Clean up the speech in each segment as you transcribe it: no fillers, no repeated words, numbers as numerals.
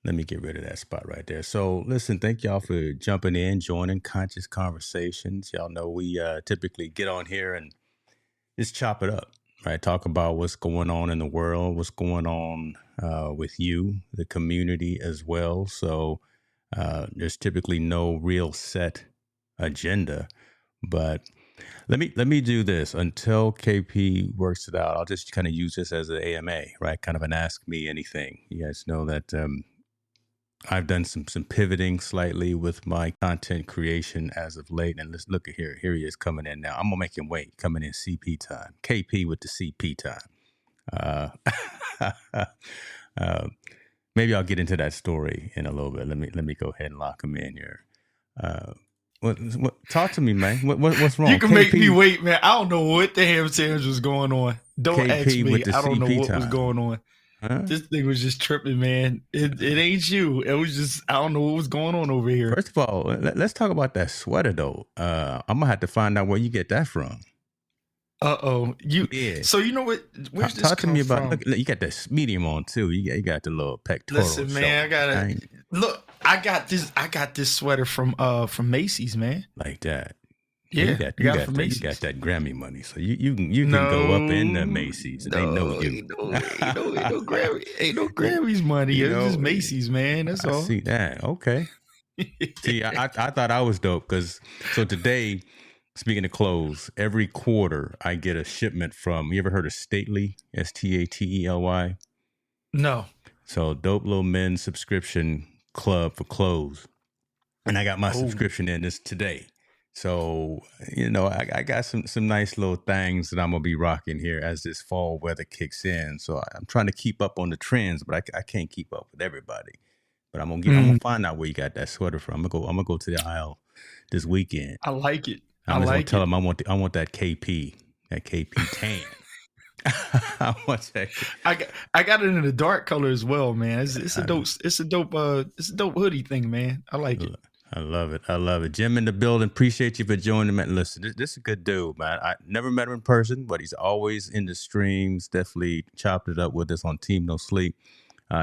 Let me get rid of that spot right there. So, listen, thank y'all for jumping in, joining Conscious Conversations. Y'all know we typically get on here and just chop it up, right? Talk about what's going on in the world, what's going on with you, the community as well. So, there's typically no real set agenda, but let me do this until KP works it out. I'll just kind of use this as an AMA, right? Kind of an ask me anything. You guys know that I've done some pivoting slightly with my content creation as of late. And let's look at here. Here he is coming in now. I'm gonna make him wait. Coming in CP time. KP with the CP time. Uh, uh, maybe I'll get into that story in a little bit. Let me go ahead and lock him in here. Uh, what? Talk to me, man. What's wrong? You can make me wait, man. I don't know what the ham sandwich was going on. Don't KP ask me. with the I don't know CP what was time. going on. Huh? This thing was just tripping, man. It ain't you. It was just, I don't know what was going on over here. First of all, let's talk about that sweater, though. I'm gonna have to find out where you get that from. Yeah. So you know what? Where's this Talk to me about. from? Look, you got this medium on too. You got the little pectoral. Listen, man, I got this sweater from Macy's, man. Like that. Yeah, you got that Grammy money, so you can go up in the Macy's and they know you. Ain't no Grammys money. It's just Macy's, man. That's all. See that? Okay. See, I thought I was dope because so today, speaking of clothes, every quarter I get a shipment from. You ever heard of Stately? Stately? No. So dope little men's subscription club for clothes, and I got my subscription in this today. So, I got some nice little things that I'm going to be rocking here as this fall weather kicks in. So I'm trying to keep up on the trends, but I can't keep up with everybody. But I'm going to find out where you got that sweater from. I'm going to go to the aisle this weekend. I like it. I'm just going to tell them I want that KP tan. I want that. I got it in a dark color as well, man. It's a dope hoodie thing, man. I like it. I love it. Jim in the building. Appreciate you for joining me. Listen, this is a good dude, man. I never met him in person, but he's always in the streams. Definitely chopped it up with us on Team No Sleep.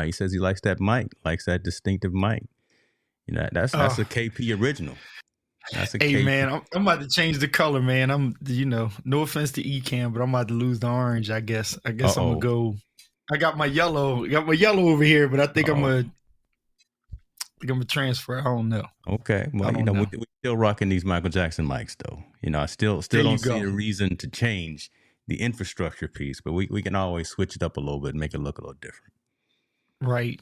He says he likes that mic, likes that distinctive mic. That's a KP original. That's a hey, KP. Man, I'm about to change the color, man. No offense to Ecam, but I'm about to lose the orange, I guess. I'm gonna go. I got my yellow over here, but I think I'm gonna transfer. I don't know. Okay, well, we're still rocking these Michael Jackson mics, though. I still don't see a reason to change the infrastructure piece, but we can always switch it up a little bit and make it look a little different. Right.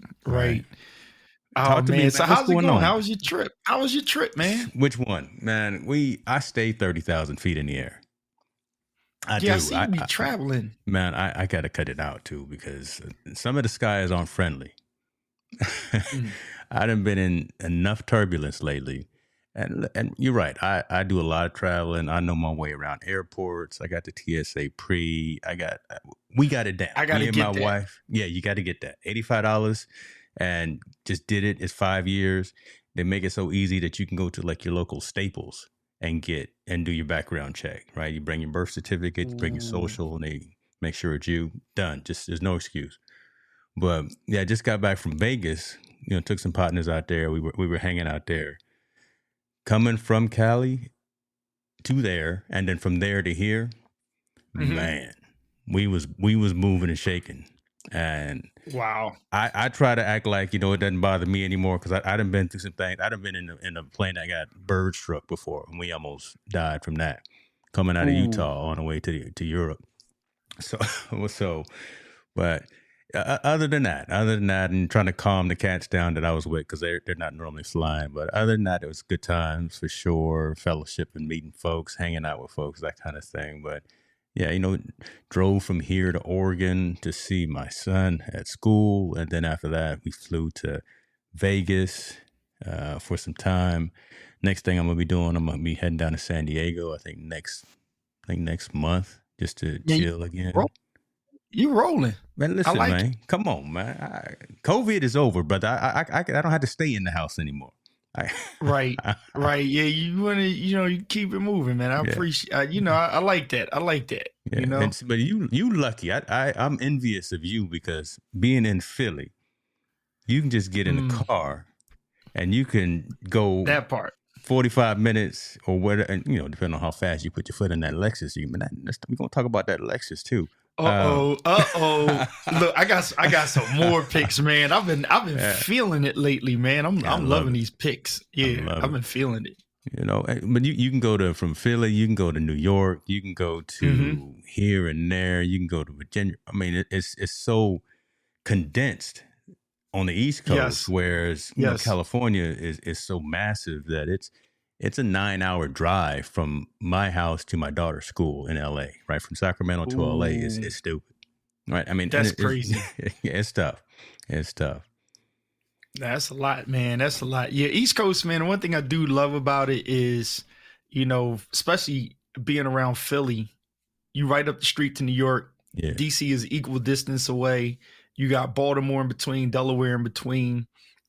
Oh, man. So how's it going on? How was your trip, man? Which one, man? I stayed 30,000 feet in the air. I see you be traveling. Man, I got to cut it out too because some of the skies aren't friendly. I done been in enough turbulence lately. And you're right. I do a lot of traveling. I know my way around airports. I got the TSA we got it down. I got to get my wife. Yeah, you got to get that. $85 and just did it. It's 5 years. They make it so easy that you can go to like your local Staples and do your background check, right? You bring your birth certificate, you bring your social, and they make sure it's you. Done. Just there's no excuse. But yeah, I just got back from Vegas. Took some partners out there. We were hanging out there. Coming from Cali to there, and then from there to here, man, we was moving and shaking. And wow, I try to act like it doesn't bother me anymore because I done been through some things. I done been in a plane that got bird struck before, and we almost died from that coming out of Utah on the way to Europe. But. Other than that, and trying to calm the cats down that I was with because they're not normally flying. But other than that, it was good times for sure. Fellowship and meeting folks, hanging out with folks, that kind of thing. But yeah, drove from here to Oregon to see my son at school, and then after that, we flew to Vegas for some time. Next thing I'm gonna be doing, I'm gonna be heading down to San Diego. I think next month just to chill again. You rolling, man? Listen, man. Come on, man. COVID is over, but I don't have to stay in the house anymore. Right. Yeah, you want to, you keep it moving, man. I appreciate. I like that. Yeah. But you lucky. I'm envious of you because being in Philly, you can just get in the car and you can go that part 45 minutes or whatever, and depending on how fast you put your foot in that Lexus. We're gonna talk about that Lexus too. Look, I got some more picks, man. I've been feeling it lately, man. I'm loving these picks. Yeah, I've been feeling it. But you can go from Philly, you can go to New York, you can go to here and there, you can go to Virginia. I mean, it's so condensed on the East Coast, whereas California is so massive that it's a 9-hour drive from my house to my daughter's school in LA, right? From Sacramento to LA is stupid, right? I mean, that's crazy. It's tough. It's tough. That's a lot, man. That's a lot. Yeah, East Coast, man. One thing I do love about it is, especially being around Philly, you right up the street to New York. Yeah. DC is equal distance away. You got Baltimore in between, Delaware in between,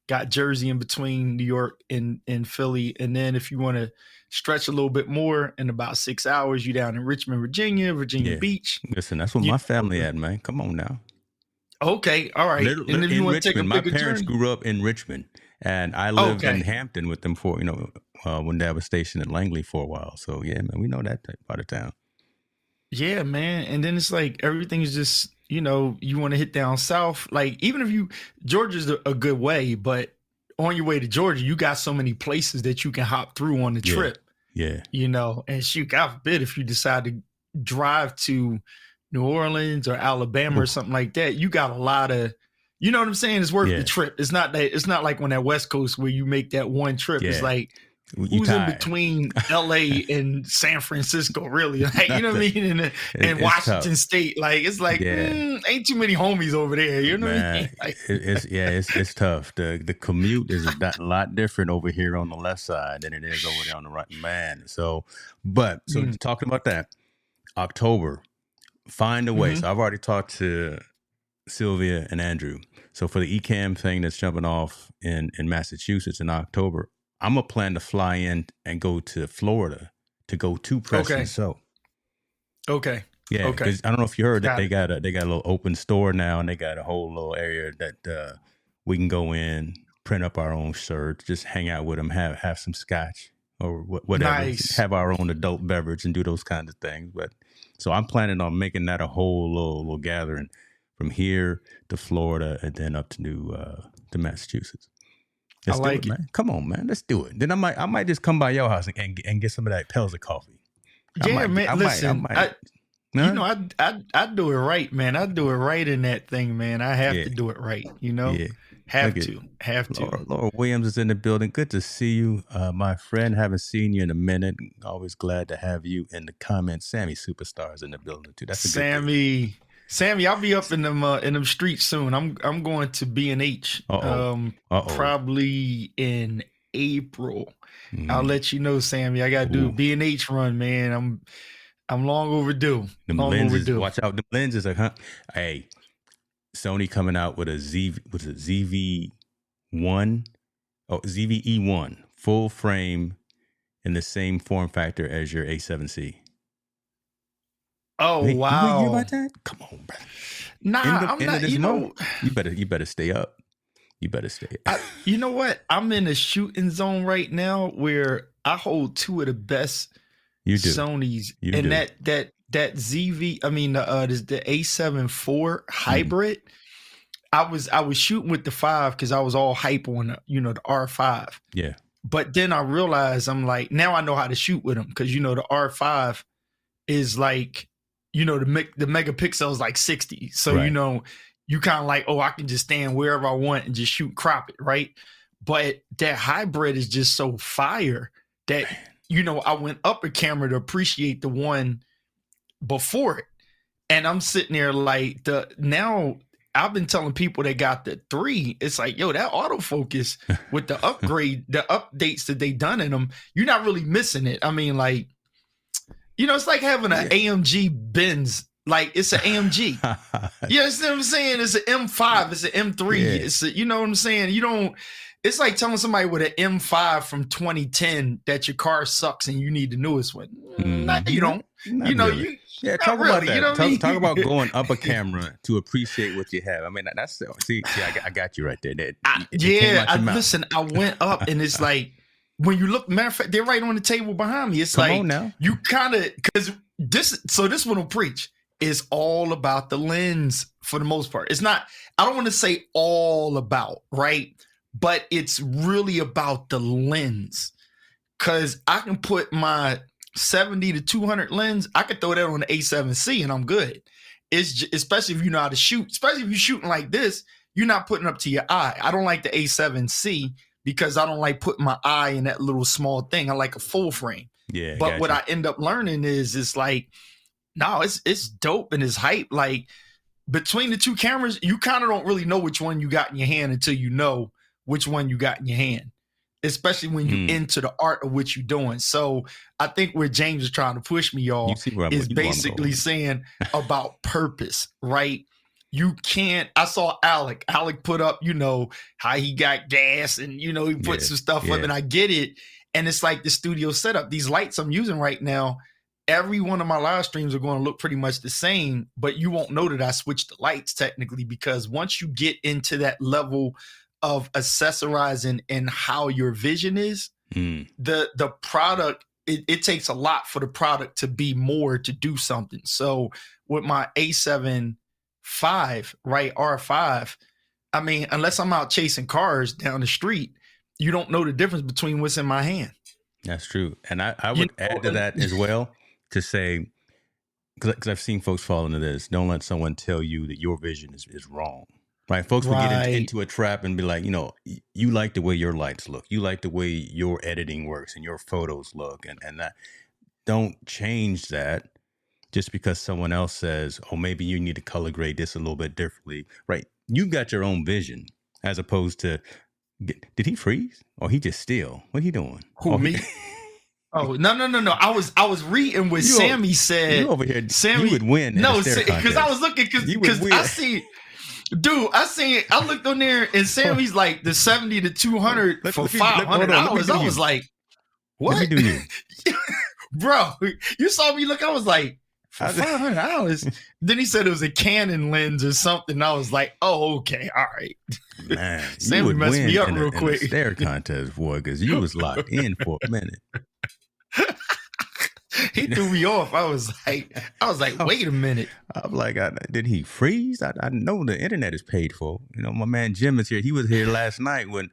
got Jersey in between New York and Philly. And then if you want to stretch a little bit more, in about 6 hours, you're down in Richmond, Virginia Beach. Listen, that's where my family at, man. Come on now. Okay, all right. And if you want to take my parents grew up in Richmond, and I lived in Hampton with them for, when Dad was stationed at Langley for a while. So, yeah, man, we know that part of town. Yeah, man. And then it's like everything is just, you want to hit down south. Like, even if Georgia's a good way, but on your way to Georgia, you got so many places that you can hop through on the trip. Yeah. And shoot, God forbid if you decide to drive to New Orleans or Alabama or something like that, you got a lot of, you know what I'm saying? It's worth the trip. It's not like on that West Coast where you make that one trip. It's like, who's in between LA and San Francisco, really? Like, you know what I mean? And Washington tough. State, like, it's like, ain't too many homies over there. You know what I mean? Like, it's tough. The commute is a lot different over here on the left side than it is over there on the right, man. So talking about that, October, find a way. So I've already talked to Sylvia and Andrew. So for the ECAM thing that's jumping off in Massachusetts in October, I'm going to plan to fly in and go to Florida to go to Preston. So, okay. Yeah. Because I don't know if you heard that they got a little open store now, and they got a whole little area that we can go in, print up our own shirts, just hang out with them, have some scotch or whatever, nice. Have our own adult beverage and do those kinds of things. But so I'm planning on making that a whole little gathering from here to Florida and then up to Massachusetts. Let's do it, man. Come on, man. Let's do it. Then I might just come by your house and get some of that Pelzer coffee. Listen, I do it right, man. I do it right in that thing, man. I have to do it right, Yeah. Have to. Laura Williams is in the building. Good to see you, my friend. Haven't seen you in a minute. Always glad to have you in the comments. Sammy Superstar's in the building too. That's a good thing. Sammy, I'll be up in them streets soon. I'm going to B&H. Probably in April. I'll let you know, Sammy. I got to do a B&H run, man. I'm long overdue. Watch out. The lenses are Hey, Sony coming out with a ZVE1 full frame in the same form factor as your A7C. Oh, wow. You hear about that? Come on, bro. Nah, I'm not, You better stay up. You better stay up. You know what? I'm in a shooting zone right now where I hold two of the best Sonys. That ZV, I mean, the A7 IV hybrid. I was shooting with the 5 because I was all hype on the R5. Yeah. But then I realized, I'm like, now I know how to shoot with them because, the R5 is like, the megapixel is like 60. So, right. You kind of like, I can just stand wherever I want and just shoot crop it, right? But that hybrid is just so fire that, I went up a camera to appreciate the one before it. And I'm sitting there like, now I've been telling people that got the 3, it's like, that autofocus with the updates that they done in them, you're not really missing it. I mean, like, it's like having an AMG Benz. Like, it's an AMG. You understand what I'm saying? It's an M5. It's an M3. Yeah. It's you know what I'm saying? It's like telling somebody with an M5 from 2010 that your car sucks and you need the newest one. No, you don't. Not really. Yeah, talk about really, that. you know what I mean? Talk about going up a camera to appreciate what you have. I mean, that's see, I got you right there. It came out your mouth. Listen, I went up and it's like when you look. Matter of fact, they're right on the table behind me. It's Come like on now. you kind of because this one will preach is all about the lens for the most part. It's not. I don't want to say all about right, but it's really about the lens because I can put my 70 to 200 lens, I could throw that on the A7C and I'm good. It's just, especially if you know how to shoot, especially if you're shooting like this, you're not putting up to your eye. I don't like the A7C because I don't like putting my eye in that little small thing. I like a full frame. Yeah. But what I end up learning is it's like, no, it's dope and it's hype. Like between the two cameras, you kind of don't really know which one you got in your hand until you know which one you got in your hand. Especially when you're into the art of what you're doing. So I think where James is trying to push me, y'all, is basically saying about purpose, right? You can't, I saw Alec put up, how he got gas and, he put some stuff up and I get it. And it's like the studio setup, these lights I'm using right now, every one of my live streams are going to look pretty much the same, but you won't know that I switched the lights technically because once you get into that level of accessorizing and how your vision is, the product, it takes a lot for the product to be more to do something. So with my A7 V, right, R5, I mean, unless I'm out chasing cars down the street, you don't know the difference between what's in my hand. That's true. And I would add to that as well to say, because I've seen folks fall into this, don't let someone tell you that your vision is wrong. Right, folks will get into a trap and be like, you like the way your lights look, you like the way your editing works and your photos look, and that don't change that just because someone else says, oh, maybe you need to color grade this a little bit differently. Right, you got your own vision as opposed to, did he freeze or he just still? What he doing? Who, me? Oh, no. I was reading what Sammy said. You over here, Sammy you would win. No, because I was looking because I see. Dude, I looked on there and Sammy's like the 70 to 200 for $500. I was like, what? Let me do you. Bro, you saw me look, I was like, for $500? Then he said it was a Canon lens or something. I was like, oh, okay, all right. Man, Sammy messed me up real quick. In a stare contest, boy, because you was locked in for a minute. He threw me off. I was like, wait a minute. I'm like, did he freeze? I know the internet is paid for. My man Jim is here. He was here last night when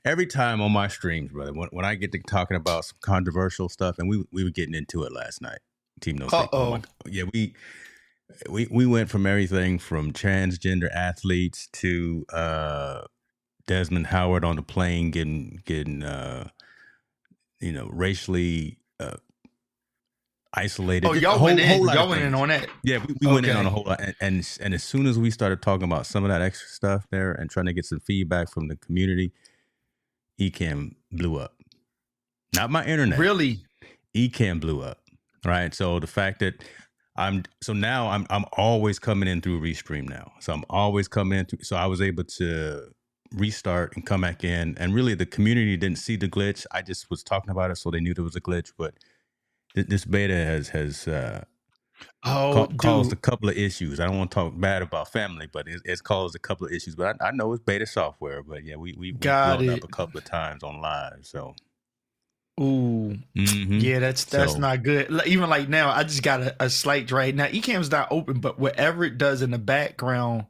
every time on my streams, brother, when I get to talking about some controversial stuff, and we were getting into it last night. Team No Steak. Yeah, we went from everything from transgender athletes to Desmond Howard on the plane getting racially isolated. Oh, y'all went in on that. Yeah, we went in on a whole lot. And as soon as we started talking about some of that extra stuff there and trying to get some feedback from the community, Ecamm blew up. Not my internet. Really? Ecamm blew up. Right. So the fact that I'm always coming in through Restream now. So I'm always coming in through, so I was able to restart and come back in. And really the community didn't see the glitch. I just was talking about it, so they knew there was a glitch, but this beta has caused a couple of issues. I don't want to talk bad about family, but it's caused a couple of issues. But I know it's beta software. But yeah, we blown up a couple of times on live. So, ooh, yeah, that's not good. Even like now, I just got a slight right now. Ecamm's not open, but whatever it does in the background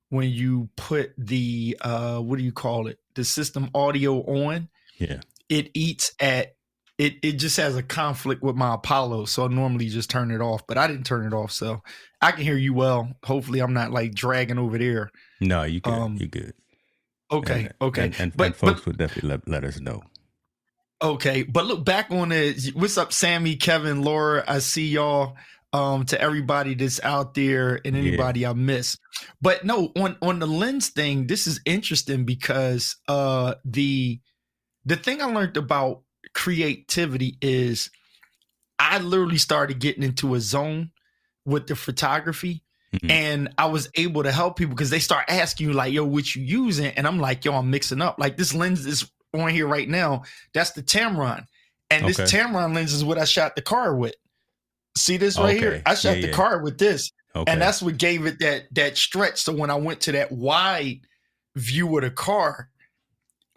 when you put the what do you call it? The system audio on. Yeah, it eats at. It just has a conflict with my Apollo, so I normally just turn it off, but I didn't turn it off, so I can hear you well. Hopefully, I'm not like dragging over there. No, you good. You good. Okay, and folks would definitely let us know. Okay, but look back on it. What's up, Sammy, Kevin, Laura? I see y'all. To everybody that's out there and anybody I miss, but no, on the lens thing, this is interesting because the thing I learned about creativity is I literally started getting into a zone with the photography, and I was able to help people because they start asking you like, yo, what you using? And I'm like, yo, I'm mixing up. Like this lens is on here right now. That's the Tamron. And this Tamron lens is what I shot the car with. See this right here? I shot the car with this. Okay. And that's what gave it that stretch. So when I went to that wide view of the car,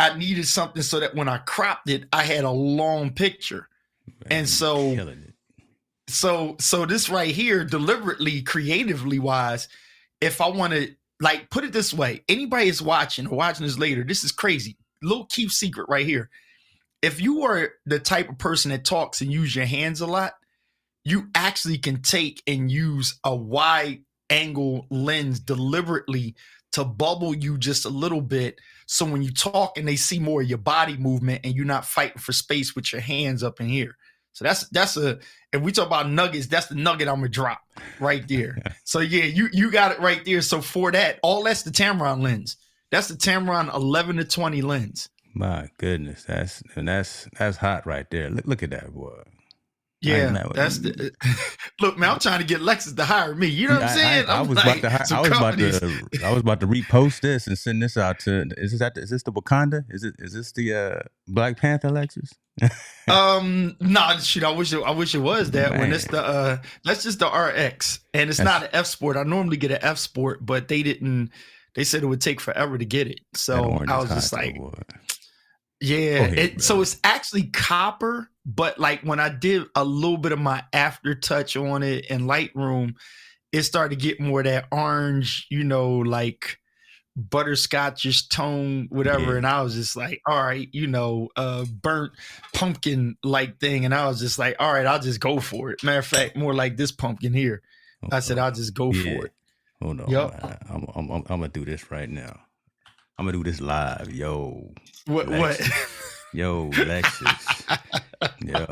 I needed something so that when I cropped it, I had a long picture. Man, and so this right here, deliberately, creatively wise, if I want to, like, put it this way, anybody is watching or watching this later, this is crazy. Little keep secret right here. If you are the type of person that talks and use your hands a lot, you actually can take and use a wide angle lens deliberately to bubble you just a little bit. So when you talk and they see more of your body movement and you're not fighting for space with your hands up in here. So that's if we talk about nuggets, that's the nugget I'm gonna drop right there. So yeah, you got it right there. So for that, all that's the Tamron lens. That's the Tamron 11-20 lens. My goodness, that's hot right there. Look at that, boy. Yeah, that's the look, man. I'm trying to get Lexus to hire me. You know what I'm saying? I was about to repost this and send this out to. Is this the Wakanda? Is this the Black Panther Lexus? Nah, shit. I wish it was that one. It's the that's just the RX, and it's not an F Sport. I normally get an F Sport, but they didn't. They said it would take forever to get it, so I was just like, yeah. So it's actually copper. But like when I did a little bit of my aftertouch on it in Lightroom, it started to get more of that orange, like butterscotchish tone, whatever. Yeah. And I was just like, all right, burnt pumpkin like thing. And I was just like, all right, I'll just go for it. Matter of fact, more like this pumpkin here. I said, I'll just go for it. Hold on. Yep. I'm gonna do this right now. I'm gonna do this live. Yo. What? Yo, Lexus. Yeah.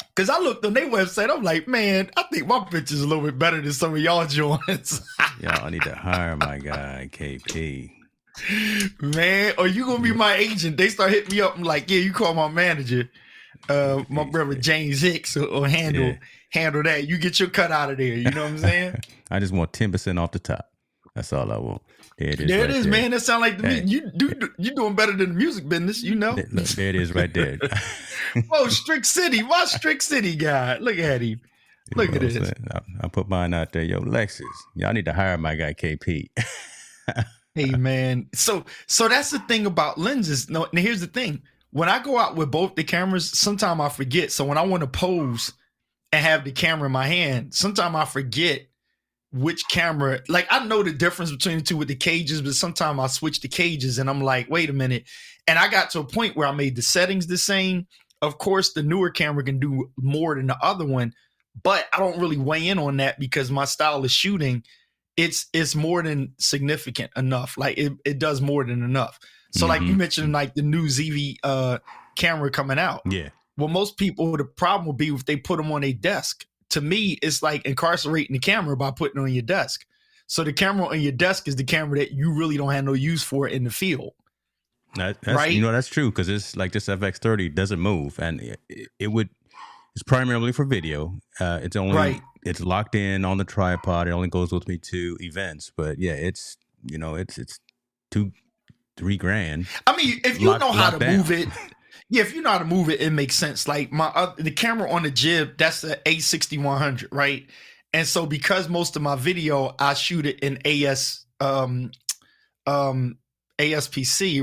Because I looked on their website, I'm like, man, I think my picture's a little bit better than some of y'all joints. Y'all, I need to hire my guy, KP. Man, or you gonna be my agent? They start hitting me up. I'm like, yeah, you call my manager, my brother James Hicks, or handle that. You get your cut out of there. You know what I'm saying? I just want 10% off the top. That's all I want. There it is, man. That sound like you doing better than the music business, Look, there it is right there. Oh, Strict City. My Strict City guy. Look at him. Look at this. I put mine out there. Yo, Lexus, y'all need to hire my guy KP. Hey, man. So that's the thing about lenses. No, and here's the thing. When I go out with both the cameras, sometimes I forget. So when I want to pose and have the camera in my hand, sometimes I forget which camera. Like, I know the difference between the two with the cages, but sometimes I switch the cages and I'm like, wait a minute. And I got to a point where I made the settings the same. Of course, the newer camera can do more than the other one, but I don't really weigh in on that because my style of shooting, it's more than significant enough. Like it does more than enough. So like you mentioned, like the new ZV camera coming out. Yeah. Well, most people, the problem will be if they put them on a desk. To me, it's like incarcerating the camera by putting it on your desk. So the camera on your desk is the camera that you really don't have no use for in the field. That's, right? That's true, because it's like this FX30 doesn't move, and it's primarily for video. It's only it's locked in on the tripod. It only goes with me to events. But yeah, it's $2,000-3,000. I mean, if you know how to move it. Yeah, if you know how to move it, it makes sense. Like the camera on the jib, that's the A6100, right? And so because most of my video, I shoot it in ASPC,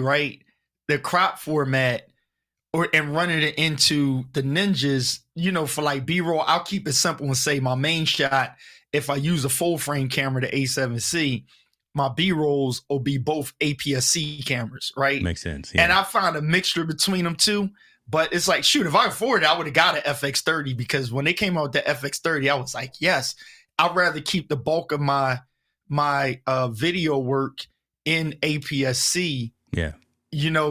right? The crop format, and running it into the ninjas, for like B-roll, I'll keep it simple and say my main shot, if I use a full frame camera, the A7C, my B-rolls will be both APS-C cameras, right? Makes sense. Yeah. And I found a mixture between them two. But it's like, shoot, if I afford it, I would have got an FX30, because when they came out with the FX30, I was like, yes, I'd rather keep the bulk of my video work in APS-C. Yeah.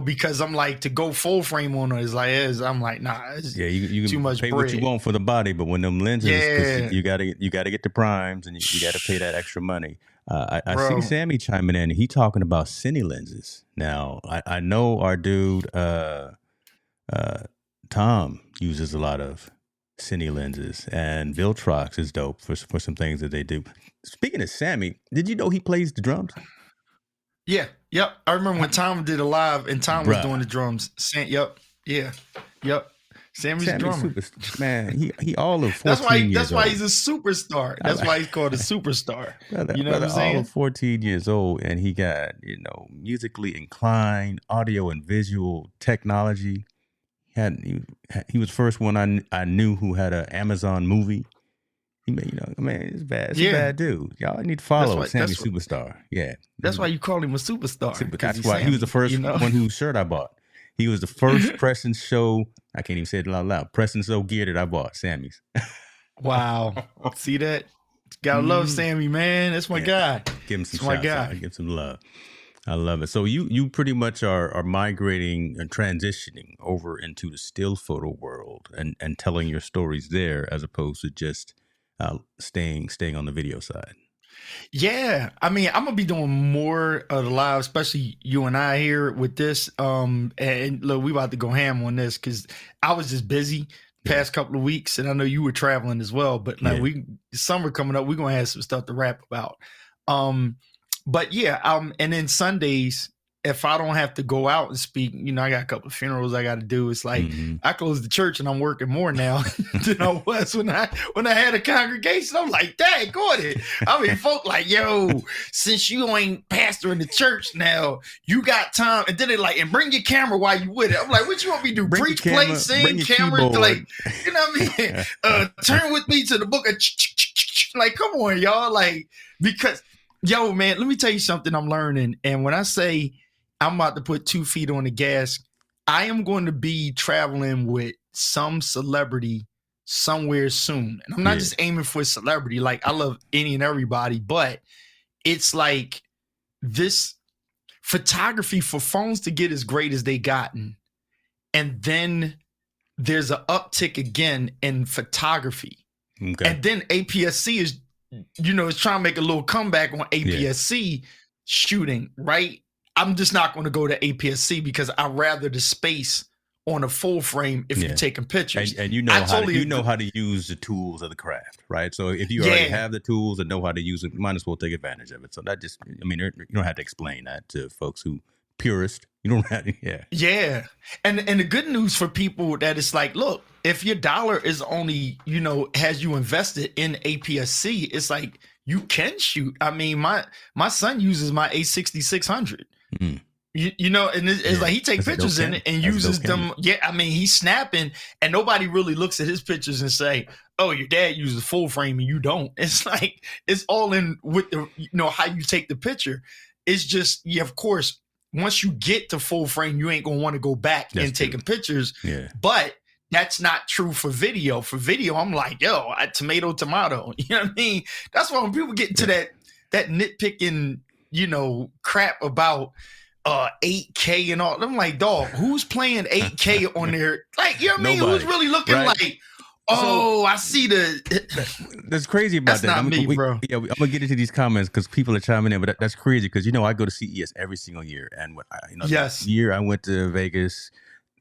Because I'm like, to go full frame on it I'm like, nah, it's you too much pay bread. what you want for the body, but when them lenses, you gotta get the primes, and you gotta pay that extra money. I see Sammy chiming in. He talking about cine lenses. Now, I know our dude Tom uses a lot of cine lenses, and Viltrox is dope for some things that they do. Speaking of Sammy, did you know he plays the drums? Yeah. Yep. I remember when Tom did a live and Tom was doing the drums. Yep. Yeah. Yep. Sammy's a drummer. Man, he all of 14 years old. That's why he's a superstar. That's why he's called a superstar. Brother, you know what I'm saying? All of 14 years old, and he got, musically inclined, audio and visual technology. He was the first one I knew who had an Amazon movie. He made, it's bad. It's a bad dude. Y'all need to follow Sammy Superstar. Yeah. That's why you call him a superstar. That's why he was the first one whose shirt I bought. He was the first press and show. I can't even say it out loud. Press and show gear that I bought. Sammy's. Wow. See that? Gotta love Sammy, man. That's my guy. Give him some shots. Give him some love. I love it. So you pretty much are migrating and transitioning over into the still photo world and telling your stories there as opposed to just staying on the video side. Yeah, I mean, I'm gonna be doing more of the live, especially you and I here with this. And look, we about to go ham on this because I was just busy past couple of weeks, and I know you were traveling as well. But like summer coming up, we're gonna have some stuff to rap about. But yeah, and then Sundays, if I don't have to go out and speak, I got a couple of funerals I got to do. It's like I closed the church and I'm working more now than I was when I had a congregation. I'm like, dang, Gordon. I mean, folk like, yo, since you ain't pastoring the church now, you got time. And then they like, and bring your camera while you with it. I'm like, what you want me to do? Preach, play, sing, camera, like, you know what I mean? Turn with me to the book of like, come on, y'all. Like, because, yo, man, let me tell you something I'm learning. And when I say I'm about to put 2 feet on the gas, I am going to be traveling with some celebrity somewhere soon. And I'm not just aiming for a celebrity. Like, I love any and everybody, but it's like this photography for phones to get as great as they gotten. And then there's an uptick again in photography. Okay. And then APS-C is, is trying to make a little comeback on APS-C shooting, right? I'm just not going to go to APS-C because I'd rather the space on a full frame if you're taking pictures. And you know how to use the tools of the craft, right? So if you already have the tools and know how to use it, you might as well take advantage of it. So that just, you don't have to explain that to folks who purist. You don't have to, Yeah. And the good news for people that it's like, look, if your dollar is only, has you invested in APS-C, it's like you can shoot. I mean, my son uses my A6600. Mm. And it's like he takes pictures in it and uses them. Yeah, I mean, he's snapping and nobody really looks at his pictures and say, oh, your dad uses full frame and you don't. It's like, it's all in with the, how you take the picture. It's just, of course, once you get to full frame, you ain't going to want to go back taking pictures. Yeah. But that's not true for video. For video, I'm like, yo, tomato. You know what I mean? That's why when people get into that nitpicking, crap about 8K and all, I'm like, dog, who's playing 8K on there? Like, you know what I mean? Who's really looking like, I see that's crazy about that. Not me, bro. Yeah, I'm gonna get into these comments because people are chiming in, but that's crazy because I go to CES every single year, and this year I went to Vegas.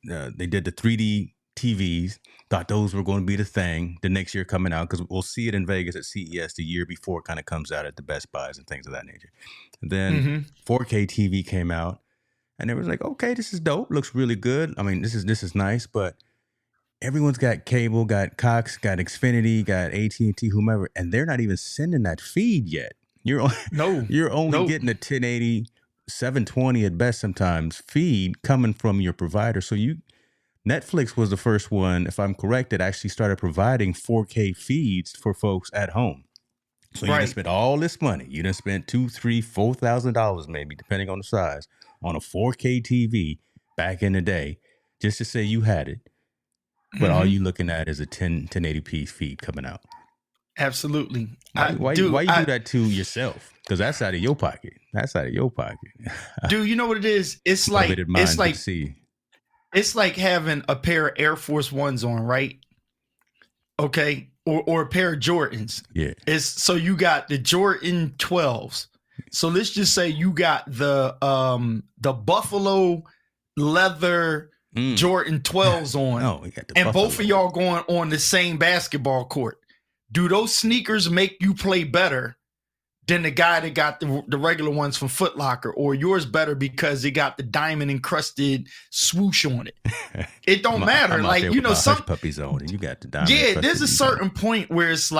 They did the 3D TVs. Thought those were going to be the thing. The next year coming out because we'll see it in Vegas at CES the year before it kind of comes out at the Best Buys and things of that nature. And then 4K TV came out, and it was like, okay, this is dope. Looks really good. I mean, this is nice, but everyone's got cable, got Cox, got Xfinity, got AT&T, whomever, and they're not even sending that feed yet. You're only getting a 1080, 720 at best sometimes feed coming from your provider. So Netflix was the first one, if I'm correct, that actually started providing 4K feeds for folks at home. So you done spent all this money. You done spent $2,000, $3,000, $4,000 maybe, depending on the size, on a 4K TV back in the day, just to say you had it. But all you looking at is a 1080p feed coming out. Absolutely. Why you do that to yourself? Because that's out of your pocket. Dude, you know what it is? It's like having a pair of Air Force Ones on, right? Okay. Or a pair of Jordans. Yeah. So you got the Jordan 12s. So let's just say you got the buffalo leather Jordan 12s on. And both of y'all going on the same basketball court. Do those sneakers make you play better than the guy that got the regular ones from Foot Locker, or yours better because it got the diamond encrusted swoosh on it. It don't matter. I'm like, you know, some Hush Puppies on, and you got the diamond. Yeah, there's a certain point where it's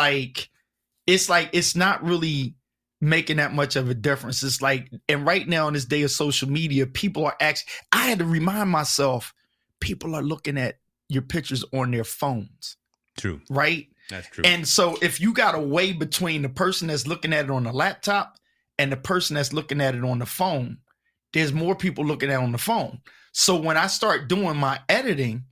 not really making that much of a difference. It's like, and right now in this day of social media, people are actually, I had to remind myself, people are looking at your pictures on their phones. True. Right? That's true. And so if you got a way between the person that's looking at it on the laptop and the person that's looking at it on the phone, there's more people looking at it on the phone. So when I start doing my editing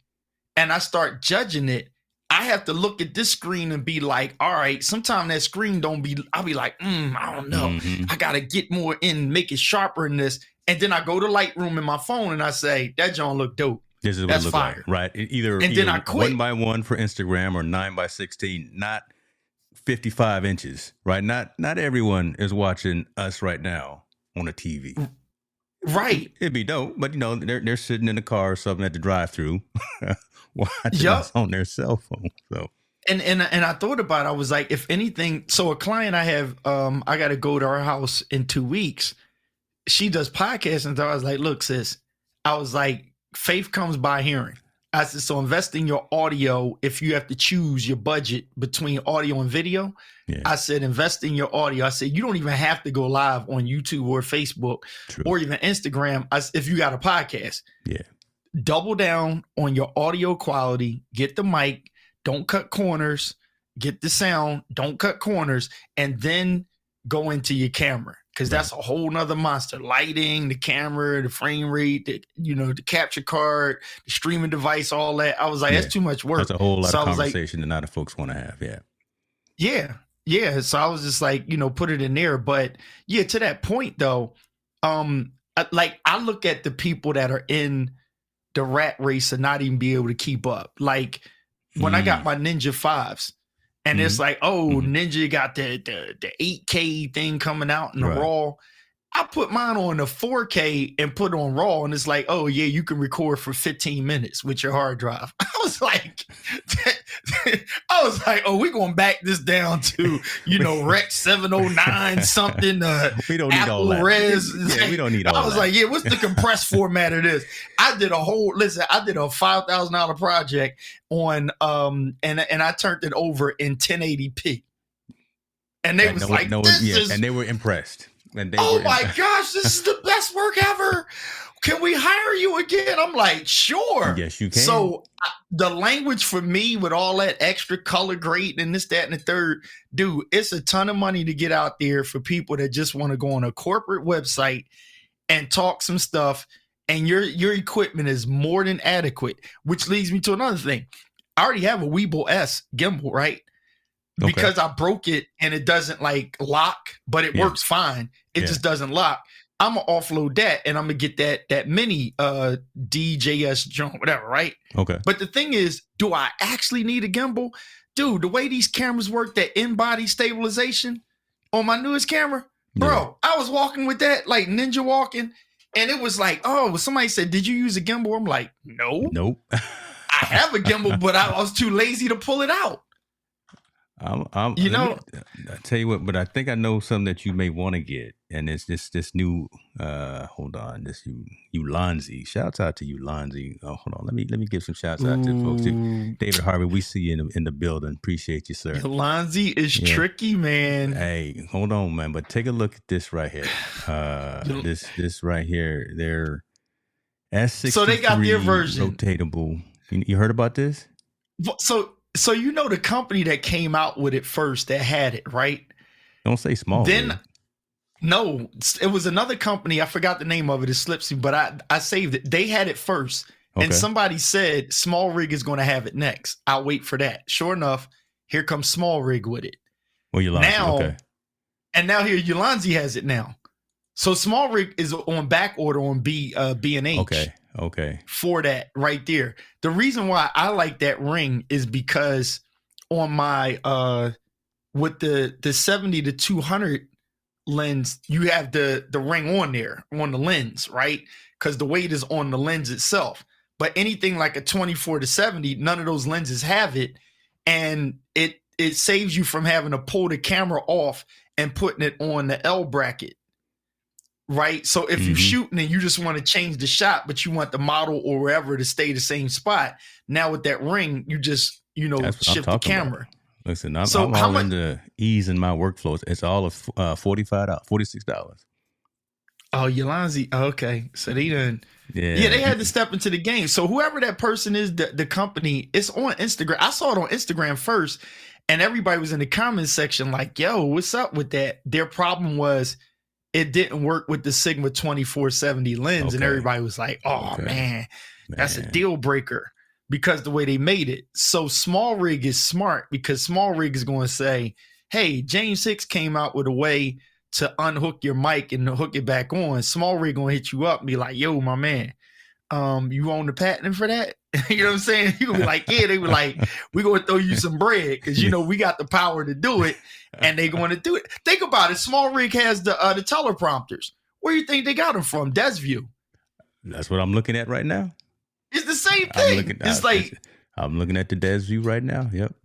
and I start judging it, I have to look at this screen and be like, all right, sometimes that screen I'll be like, I don't know. Mm-hmm. I got to get more in, make it sharper in this. And then I go to Lightroom in my phone and I say, that joint look dope. This is what it looks like, right? Either then I quit. 1x1 for Instagram or 9x16, not 55 inches, right? Not everyone is watching us right now on a TV. Right. It'd be dope, but you know, they're sitting in the car or something at the drive-through watching us on their cell phone. So and I thought about it, I was like, if anything, so a client I have, I got to go to her house in 2 weeks. She does podcasts, and so I was like, look, sis, I was like, faith comes by hearing. I said, so invest in your audio. If you have to choose your budget between audio and video, I said, invest in your audio. I said, you don't even have to go live on YouTube or Facebook or even Instagram if you got a podcast. Yeah. Double down on your audio quality, get the mic, don't cut corners, get the sound, don't cut corners, and then go into your camera. Because that's a whole nother monster. Lighting, the camera, the frame rate, the capture card, the streaming device, all that. I was like, that's too much work. That's a whole lot of conversation that not folks want to have. Yeah. So I was just like, put it in there. But yeah, to that point though, I look at the people that are in the rat race and not even be able to keep up. Like when I got my Ninja 5s. And it's like, Ninja got the 8K thing coming out in the RAW. I put mine on the 4K and put on RAW, and it's like, oh yeah, you can record for 15 minutes with your hard drive. I was like, oh, we're gonna back this down to Rec 709 something. We don't need Apple all that. Res. We don't need all that. I was like, yeah, what's the compressed format of this? I did a $5,000 project on and I turned it in 1080p, and they was like, and they were impressed. My gosh, this is the best work ever. Can we hire you again? I'm like, sure. Yes, you can. So the language for me with all that extra color grading and this, that, and the third, dude, it's a ton of money to get out there for people that just want to go on a corporate website and talk some stuff. And your equipment is more than adequate, which leads me to another thing. I already have a Weeble S gimbal, right? Because I broke it and it doesn't lock, but it works fine. It just doesn't lock. I'm gonna offload that and I'm gonna get that mini DJS jump, whatever, right? Okay. But the thing is, do I actually need a gimbal? Dude, the way these cameras work, that in-body stabilization on my newest camera, bro, I was walking with that like ninja walking, and it was like, somebody said, did you use a gimbal? I'm like, no. Nope. I have a gimbal, but I was too lazy to pull it out. I tell you what, but I think I know something that you may want to get, and it's this new. Hold on, this Ulanzi. Shouts out to Ulanzi. Oh, hold on, let me give some shouts out to the folks too. David Harvey, we see you in the building. Appreciate you, sir. Ulanzi is tricky, man. Hey, hold on, man. But take a look at this right here. This right here. They're S63. So they got their version rotatable. You heard about this? So the company that came out with it first that had it, right? Don't say small. No, it was another company. I forgot the name of it. It slips me, but I saved it. They had it first. Okay. And somebody said Small Rig is going to have it next. I'll wait for that. Sure enough, here comes Small Rig with it. Well, Ulanzi, and now here Ulanzi has it now. So Small Rig is on back order on B&H. Okay. For that right there. The reason why I like that ring is because on my with the 70 to 200 lens, you have the ring on there on the lens, right? Because the weight is on the lens itself. But anything like a 24 to 70, none of those lenses have it, and it saves you from having to pull the camera off and putting it on the L bracket. Right. So if you're shooting and you just want to change the shot, but you want the model or wherever to stay the same spot, now with that ring, you just, shift the camera. About. Listen, I'm all into easing my workflows. It's all of $45, $46. Oh, Yolanzi. Okay. So they done. Yeah, they had to step into the game. So whoever that person is, the company, it's on Instagram. I saw it on Instagram first, and everybody was in the comments section like, yo, what's up with that? Their problem was it didn't work with the Sigma 2470 lens. And everybody was like, oh, man, that's a deal breaker because the way they made it. So Small Rig is smart because Small Rig is going to say, hey, James Hicks came out with a way to unhook your mic and hook it back on. Small Rig gonna hit you up and be like, yo, my man, you own the patent for that? You know what I'm saying? You gonna be like, yeah. They were like, we gonna throw you some bread because we got the power to do it, and they going to do it. Think about it. Small Rig has the teleprompters. Where do you think they got them from? Desview. That's what I'm looking at right now. It's the same thing. I'm looking at the Desview right now. Yep.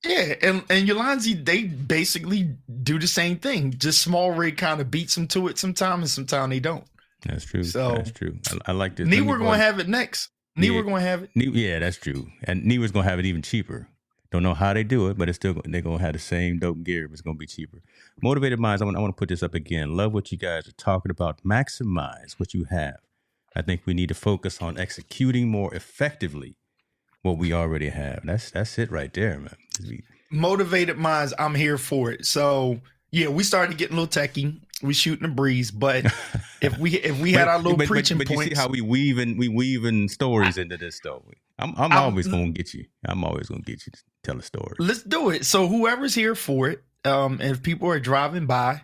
Yeah, and Yolanzi, they basically do the same thing. Just Small Rig kind of beats them to it sometimes, and sometimes they don't. That's true. So that's true. I like this. We're going to have it next. We're going to have it. Yeah, that's true. And Newer's going to have it even cheaper. Don't know how they do it, but it's still they're going to have the same dope gear, but it's going to be cheaper. Motivated Minds, I want to put this up again. Love what you guys are talking about. Maximize what you have. I think we need to focus on executing more effectively what we already have. That's it right there, man. Motivated Minds, I'm here for it. So yeah, we started getting a little techie. We shooting a breeze, but if we had our little preaching points, you see how we weaving stories into this though. I'm always gonna get you. I'm always gonna get you to tell a story. Let's do it. So whoever's here for it, and if people are driving by,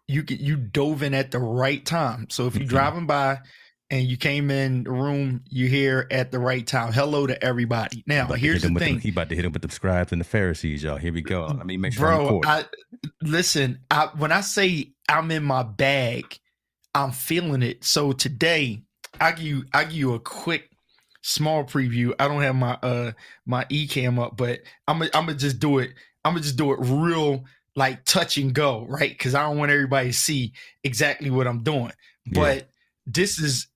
you dove in at the right time. So if you're driving by and you came in the room, you here at the right time. Hello to everybody. Now, here's the thing. He about to hit him with the scribes and the Pharisees, y'all. Here we go. I mean, make sure when I say I'm in my bag, I'm feeling it. So today, I give you a quick small preview. I don't have my eCam up, but I'm gonna just do it. I'm gonna just do it real like touch and go, right? Because I don't want everybody to see exactly what I'm doing. Yeah. But this is.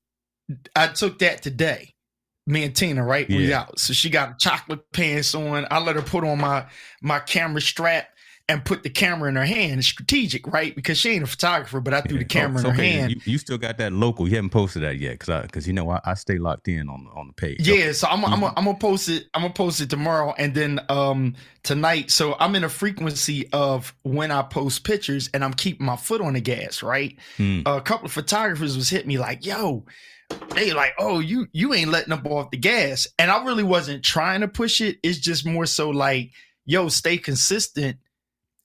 I took that today. Me and Tina, right? Yeah. We out. So she got chocolate pants on. I let her put on my camera strap and put the camera in her hand. It's strategic, right? Because she ain't a photographer, but I threw the camera in her hand. You still got that local. You haven't posted that yet, because I stay locked in on the page. Yeah, so I'm gonna post it. I'm gonna post it tomorrow, and then tonight. So I'm in a frequency of when I post pictures, and I'm keeping my foot on the gas, right? A couple of photographers was hitting me like, "Yo." They like, oh, you ain't letting up off the gas. And I really wasn't trying to push it. It's just more so like, yo, stay consistent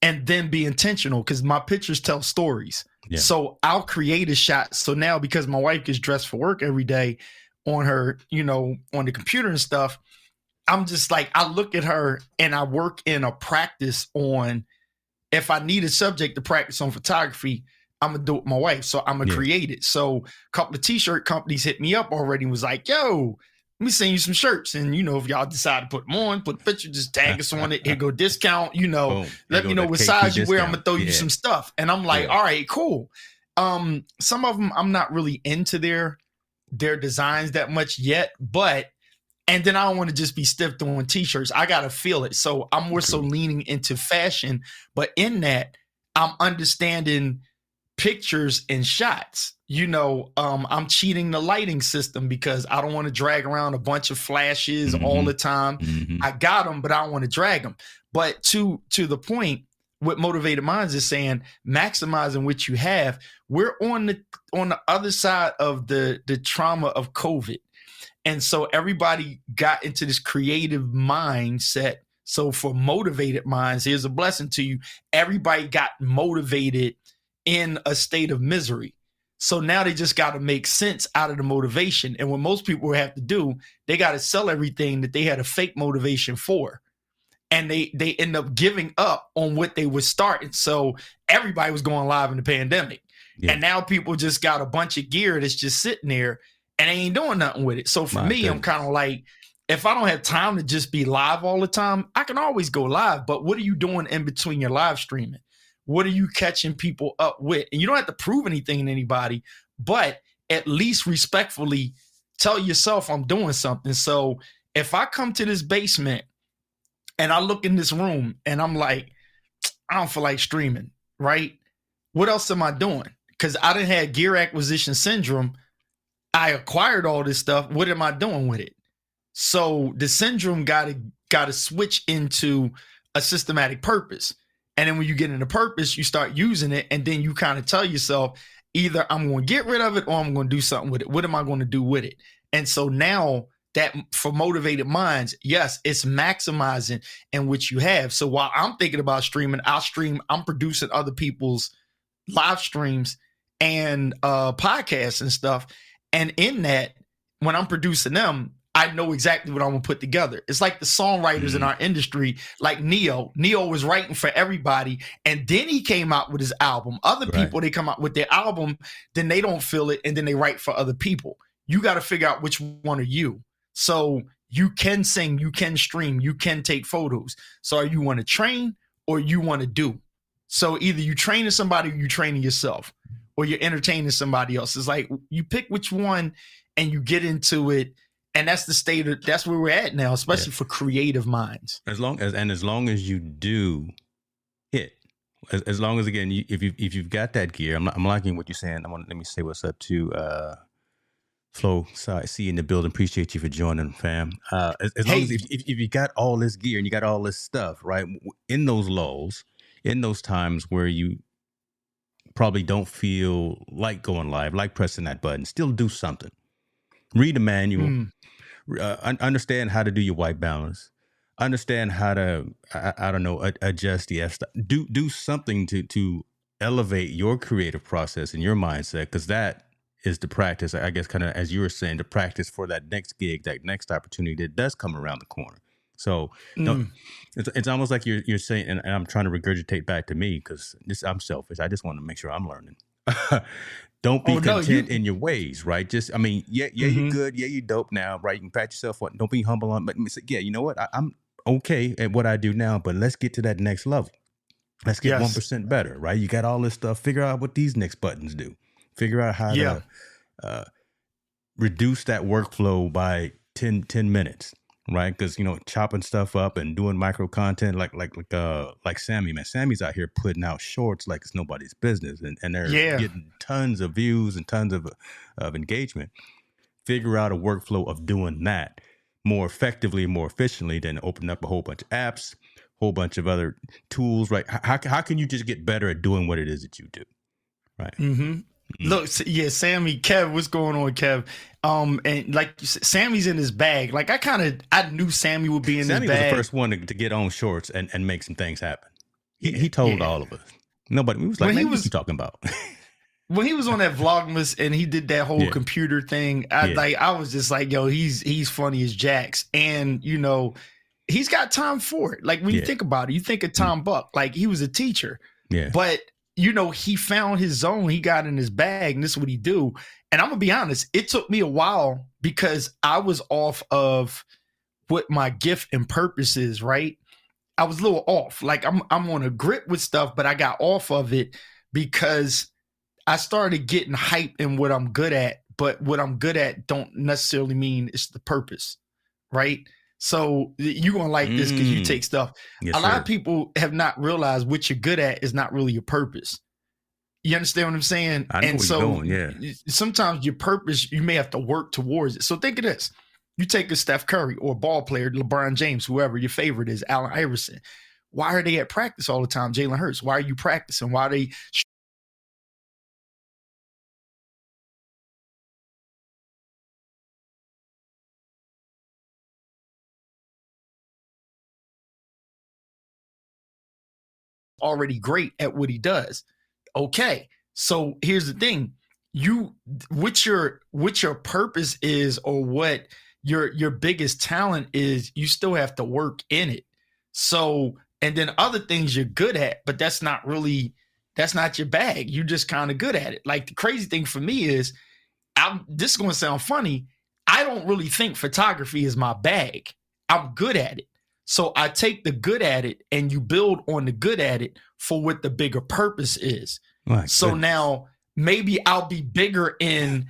and then be intentional because my pictures tell stories. Yeah. So I'll create a shot. So now because my wife gets dressed for work every day on her, on the computer and stuff, I'm just like, I look at her and I work in a practice on if I need a subject to practice on photography, I'm going to do it with my wife. So I'm going to create it. So a couple of t-shirt companies hit me up already and was like, yo, let me send you some shirts. And, if y'all decide to put them on, put the picture, just tag us on it. Here go discount, boom, let me know what size you wear. I'm going to throw you some stuff. And I'm like, all right, cool. Some of them, I'm not really into their designs that much yet, and then I don't want to just be stiff doing t-shirts. I got to feel it. So I'm more so leaning into fashion, but in that I'm understanding pictures and shots. I'm cheating the lighting system because I don't want to drag around a bunch of flashes all the time. I got them, but I don't want to drag them. But to the point, what Motivated Minds is saying, maximizing what you have. We're on the other side of the trauma of COVID. And so everybody got into this creative mindset. So for Motivated Minds, here's a blessing to you. Everybody got motivated in a state of misery. So now they just got to make sense out of the motivation. And what most people have to do, they got to sell everything that they had a fake motivation for. And they end up giving up on what they were starting. So everybody was going live in the pandemic. Yeah. And now people just got a bunch of gear that's just sitting there and they ain't doing nothing with it. So for me, I'm kind of like, if I don't have time to just be live all the time, I can always go live. But what are you doing in between your live streaming? What are you catching people up with? And you don't have to prove anything to anybody, but at least respectfully tell yourself I'm doing something. So if I come to this basement and I look in this room and I'm like, I don't feel like streaming, right? What else am I doing? Because I didn't have gear acquisition syndrome. I acquired all this stuff. What am I doing with it? So the syndrome got to switch into a systematic purpose. And then when you get into purpose, you start using it. And then you kind of tell yourself, either I'm going to get rid of it or I'm going to do something with it. What am I going to do with it? And so now that for motivated minds, yes, it's maximizing in which you have. So while I'm thinking about streaming, I'm producing other people's live streams and podcasts and stuff. And in that, when I'm producing them, I know exactly what I'm going to put together. It's like the songwriters in our industry, like Neo. Neo was writing for everybody, and then he came out with his album. Other people, they come out with their album, then they don't feel it, and then they write for other people. You got to figure out which one are you. So you can sing, you can stream, you can take photos. So are you want to train or you want to do? So either you training somebody or you training yourself, or you're entertaining somebody else. It's like you pick which one and you get into it. And that's the state of, that's where we're at now, especially for creative minds. As long as you do it, as long as, again, if you've got that gear, I'm liking what you're saying. Let me say what's up to Flo. See you in the building. Appreciate you for joining, fam. As long as if you got all this gear and you got all this stuff, right? In those lulls, in those times where you probably don't feel like going live, like pressing that button, still do something. Read the manual. Understand how to do your white balance. Understand how to, I don't know, adjust the F stop. Do something to elevate your creative process and your mindset, because that is the practice, I guess, kind of as you were saying, the practice for that next gig, that next opportunity that does come around the corner. So it's almost like you're saying, and I'm trying to regurgitate back to me because I'm selfish. I just want to make sure I'm learning. Don't be content in your ways, right? Just, I mean, you're good. Yeah, you dope now, right? You can pat yourself on. Don't be humble on, but yeah, you know what? I'm okay at what I do now, but let's get to that next level. Let's get 1% better, right? You got all this stuff. Figure out what these next buttons do. Figure out how to reduce that workflow by 10 minutes, right? Because, you know, chopping stuff up and doing micro content like Sammy, man. Sammy's out here putting out shorts like it's nobody's business, and they're getting tons of views and tons of engagement. Figure out a workflow of doing that more effectively, more efficiently than opening up a whole bunch of apps, whole bunch of other tools, right? How can you just get better at doing what it is that you do, right? Look, Sammy, Kev, what's going on, Kev? And like you said, Sammy's in his bag. Like I knew Sammy would be in his bag. Sammy was the first one to get on shorts and make some things happen. He told all of us. Nobody, we was like, man, what are you talking about? When he was on that Vlogmas and he did that whole computer thing, I was just like, yo, he's funny as Jax. And, you know, he's got time for it. Like when you think about it, you think of Tom Buck, like he was a teacher. Yeah. But you know, he found his zone, he got in his bag, and this is what he do. And I'm gonna be honest, it took me a while because I was off of what my gift and purpose is, right? I was a little off. Like I'm on a grip with stuff, but I got off of it because I started getting hype in what I'm good at, but what I'm good at don't necessarily mean it's the purpose, right? So you're going to like this because you take stuff. A lot of people have not realized what you're good at is not really your purpose. You understand what I'm saying? I know and where so you're going, sometimes your purpose, you may have to work towards it. So think of this. You take a Steph Curry or a ball player, LeBron James, whoever your favorite is, Allen Iverson. Why are they at practice all the time? Jalen Hurts. Why are you practicing? Why are they already great at what he does? Okay, so here's the thing: what your purpose is, or what your biggest talent is, you still have to work in it. So, and then other things you're good at, but that's not your bag. You're just kind of good at it. Like the crazy thing for me is, this is going to sound funny, I don't really think photography is my bag. I'm good at it. So I take the good at it and you build on the good at it for what the bigger purpose is. So now maybe I'll be bigger in,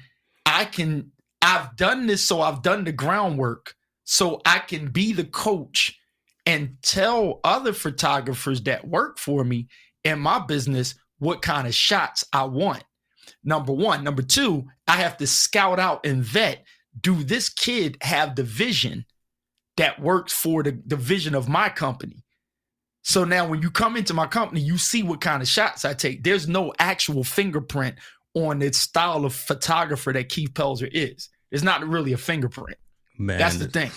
I've done this, so I've done the groundwork, so I can be the coach and tell other photographers that work for me in my business what kind of shots I want. Number one. Number two, I have to scout out and vet, do this kid have the vision that works for the vision of my company? So now when you come into my company, you see what kind of shots I take. There's no actual fingerprint on the style of photographer that Keith Pelzer is. It's not really a fingerprint. Man, that's the thing.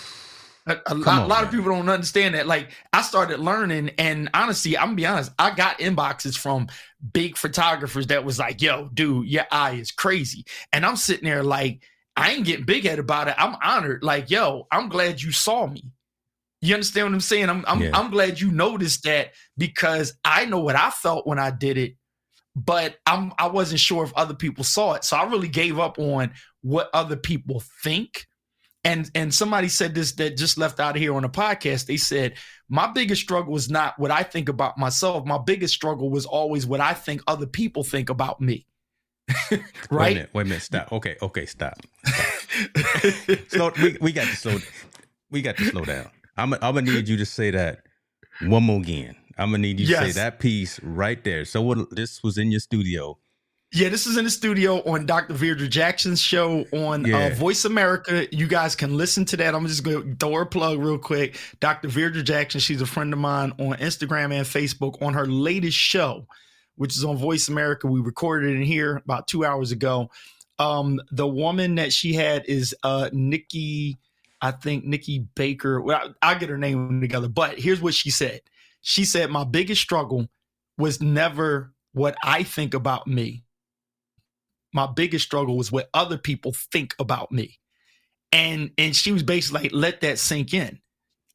A lot of people don't understand that. Like, I started learning, and honestly, I'm gonna be honest, I got inboxes from big photographers that was like, yo, dude, your eye is crazy. And I'm sitting there like, I ain't getting big headed about it. I'm honored. Like, yo, I'm glad you saw me. You understand what I'm saying? I'm glad you noticed that, because I know what I felt when I did it, but I wasn't sure if other people saw it. So I really gave up on what other people think. And somebody said this that just left out of here on a podcast. They said, my biggest struggle was not what I think about myself. My biggest struggle was always what I think other people think about me. Right? Wait a minute. Stop. Okay, stop. We got to slow down. I'm gonna need you to say that one more again. I'm gonna need you to say that piece right there. So this was in your studio. Yeah, this is in the studio on Dr. Virdra Jackson's show on Voice America. You guys can listen to that. I'm just going to throw her plug real quick. Dr. Virdra Jackson, she's a friend of mine on Instagram and Facebook. On her latest show, which is on Voice America, we recorded it in here about 2 hours ago. The woman that she had is Nikki Baker. Well, I'll get her name together. But here's what she said. She said, my biggest struggle was never what I think about me. My biggest struggle was what other people think about me. And she was basically like, let that sink in.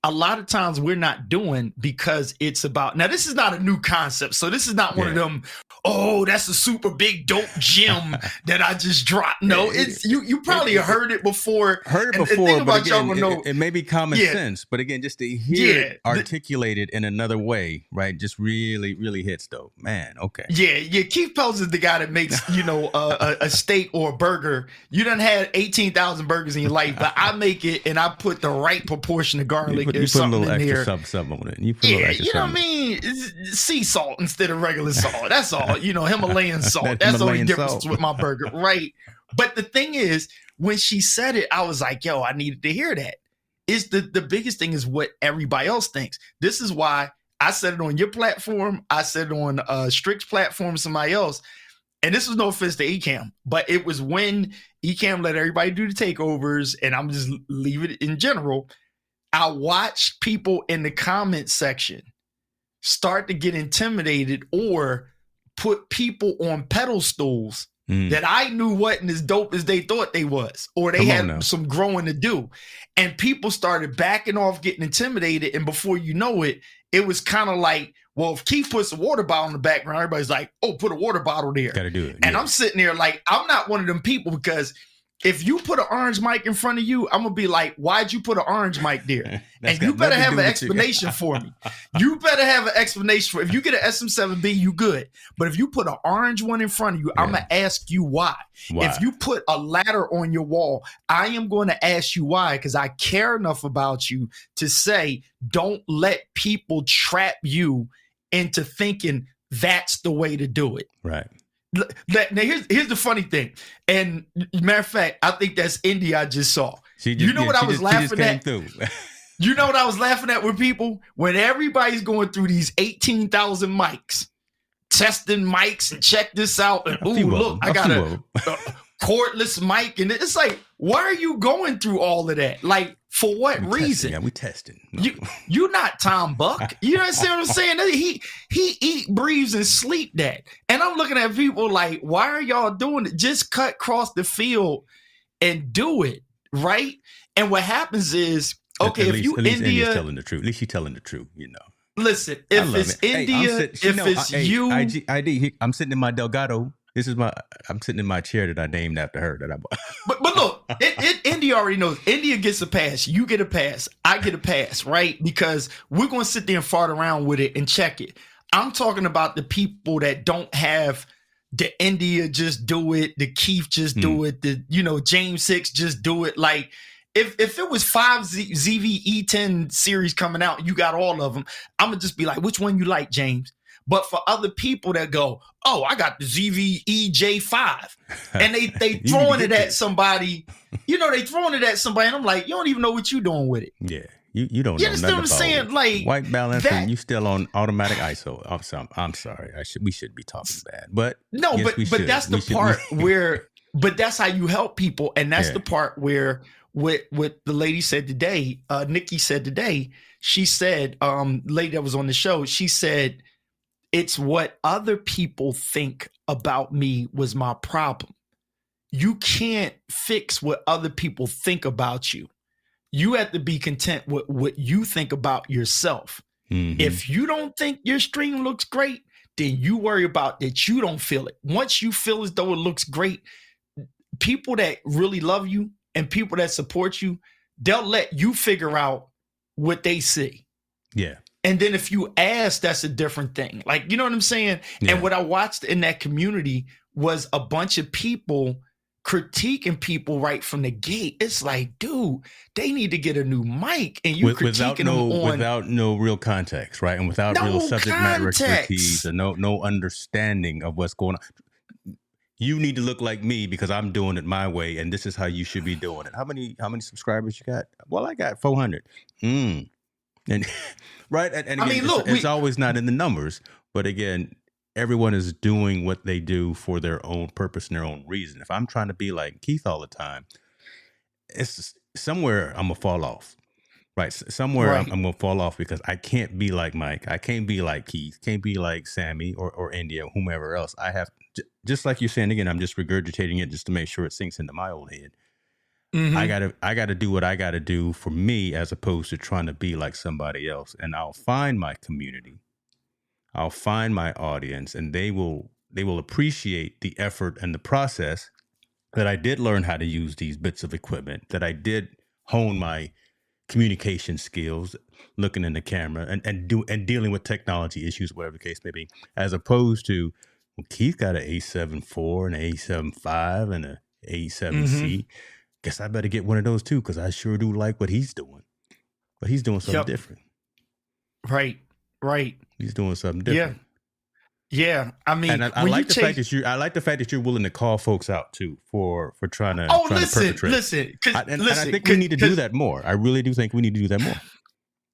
A lot of times we're not doing because it's about, now this is not a new concept. So this is not one of them, oh, that's a super big dope gem that I just dropped. No, it's you probably heard it before. Heard it before, but again, it may be common sense. But again, just to hear it articulated in another way, right? Just really, really hits though. Man, okay. Yeah. Keith Pelzer is the guy that makes, a steak or a burger. You done had 18,000 burgers in your life, but I make it and I put the right proportion of garlic. You put a little extra something on it. You put a little extra what I mean? It's sea salt instead of regular salt. That's all. Himalayan salt. That's the only difference with my burger, right? But the thing is, when she said it, I was like, yo, I needed to hear that. It's the biggest thing is what everybody else thinks. This is why I said it on your platform. I said it on Strick's platform, somebody else. And this was no offense to Ecamm, but it was when Ecamm let everybody do the takeovers, and I'm just leave it in general. I watched people in the comment section start to get intimidated or put people on pedestals that I knew wasn't as dope as they thought they was, or they had some growing to do. And people started backing off, getting intimidated. And before you know it, it was kind of like, well, if Keith puts a water bottle in the background, everybody's like, oh, put a water bottle there. Gotta do it. And I'm sitting there like, I'm not one of them people, because if you put an orange mic in front of you, I'm going to be like, why'd you put an orange mic there? And you better have an explanation for me. You better have an explanation for, if you get an SM7B, you good. But if you put an orange one in front of you, I'm going to ask you why. If you put a ladder on your wall, I am going to ask you why, because I care enough about you to say, don't let people trap you into thinking that's the way to do it. Right. Now here's the funny thing, and matter of fact, I think that's Indy I just saw. What I was laughing at? You know what I was laughing at with people? When everybody's going through these 18,000 mics, testing mics, and check this out, and look, I got a cordless mic, and it's like, why are you going through all of that? Like, for what reason? We testing. You're not Tom Buck. You understand what I'm saying? He eat, breathes, and sleep that. And I'm looking at people like, why are y'all doing it? Just cut across the field and do it, right? And what happens is, okay, at least India's telling the truth. At least she's telling the truth, Listen, if it's India, if it's you. I'm sitting in my Delgado. This is I'm sitting in my chair that I named after her. But look, India already knows. India gets a pass. You get a pass. I get a pass, right? Because we're going to sit there and fart around with it and check it. I'm talking about the people that don't have the India just do it, the Keith just do it, the James Hicks just do it. Like if it was 5 ZVE10 series coming out, you got all of them. I'm gonna just be like, which one you like, James? But for other people that go, oh, I got the ZVEJ5, and they throwing it at somebody, they throwing it at somebody, and I'm like, you don't even know what you're doing with it. Yeah. You don't know nothing about saying? Like white balance, and you still on automatic ISO. I'm sorry. We should be talking bad, but no, yes, but that's the part where. But that's how you help people, and that's the part where what the lady said today, Nikki said today. She said, lady that was on the show, she said, it's what other people think about me was my problem. You can't fix what other people think about you. You have to be content with what you think about yourself. Mm-hmm. If you don't think your stream looks great, then you worry about that you don't feel it. Once you feel as though it looks great, people that really love you and people that support you, they'll let you figure out what they see. Yeah. And then if you ask, that's a different thing. Like, you know what I'm saying? Yeah. And what I watched in that community was a bunch of people critiquing people right from the gate. It's like, dude, they need to get a new mic, and you critiquing them without no real context, right? And without real subject matter expertise and no understanding of what's going on. You need to look like me because I'm doing it my way, and this is how you should be doing it. How many subscribers you got? Well, I got 400. And right, and again, it's always not in the numbers, but again, everyone is doing what they do for their own purpose and their own reason. If I'm trying to be like Keith all the time, it's somewhere I'm gonna fall off, right? Somewhere I'm gonna fall off because I can't be like Mike. I can't be like Keith. Can't be like Sammy or India, whomever else. I have, just like you're saying again, I'm just regurgitating it just to make sure it sinks into my old head. Mm-hmm. I gotta do what I gotta do for me as opposed to trying to be like somebody else. And I'll find my community. I'll find my audience, and they will appreciate the effort and the process that I did learn how to use these bits of equipment, that I did hone my communication skills, looking in the camera and dealing with technology issues, whatever the case may be, as opposed to, well, Keith got an A7 IV and an A7 V and an A7C. Mm-hmm. Guess I better get one of those too, because I sure do like what he's doing. But he's doing something different. Right. He's doing something different. Yeah. I mean, and I like the fact that you're willing to call folks out too for trying to perpetrate. Listen, and I think we need to do that more. I really do think we need to do that more,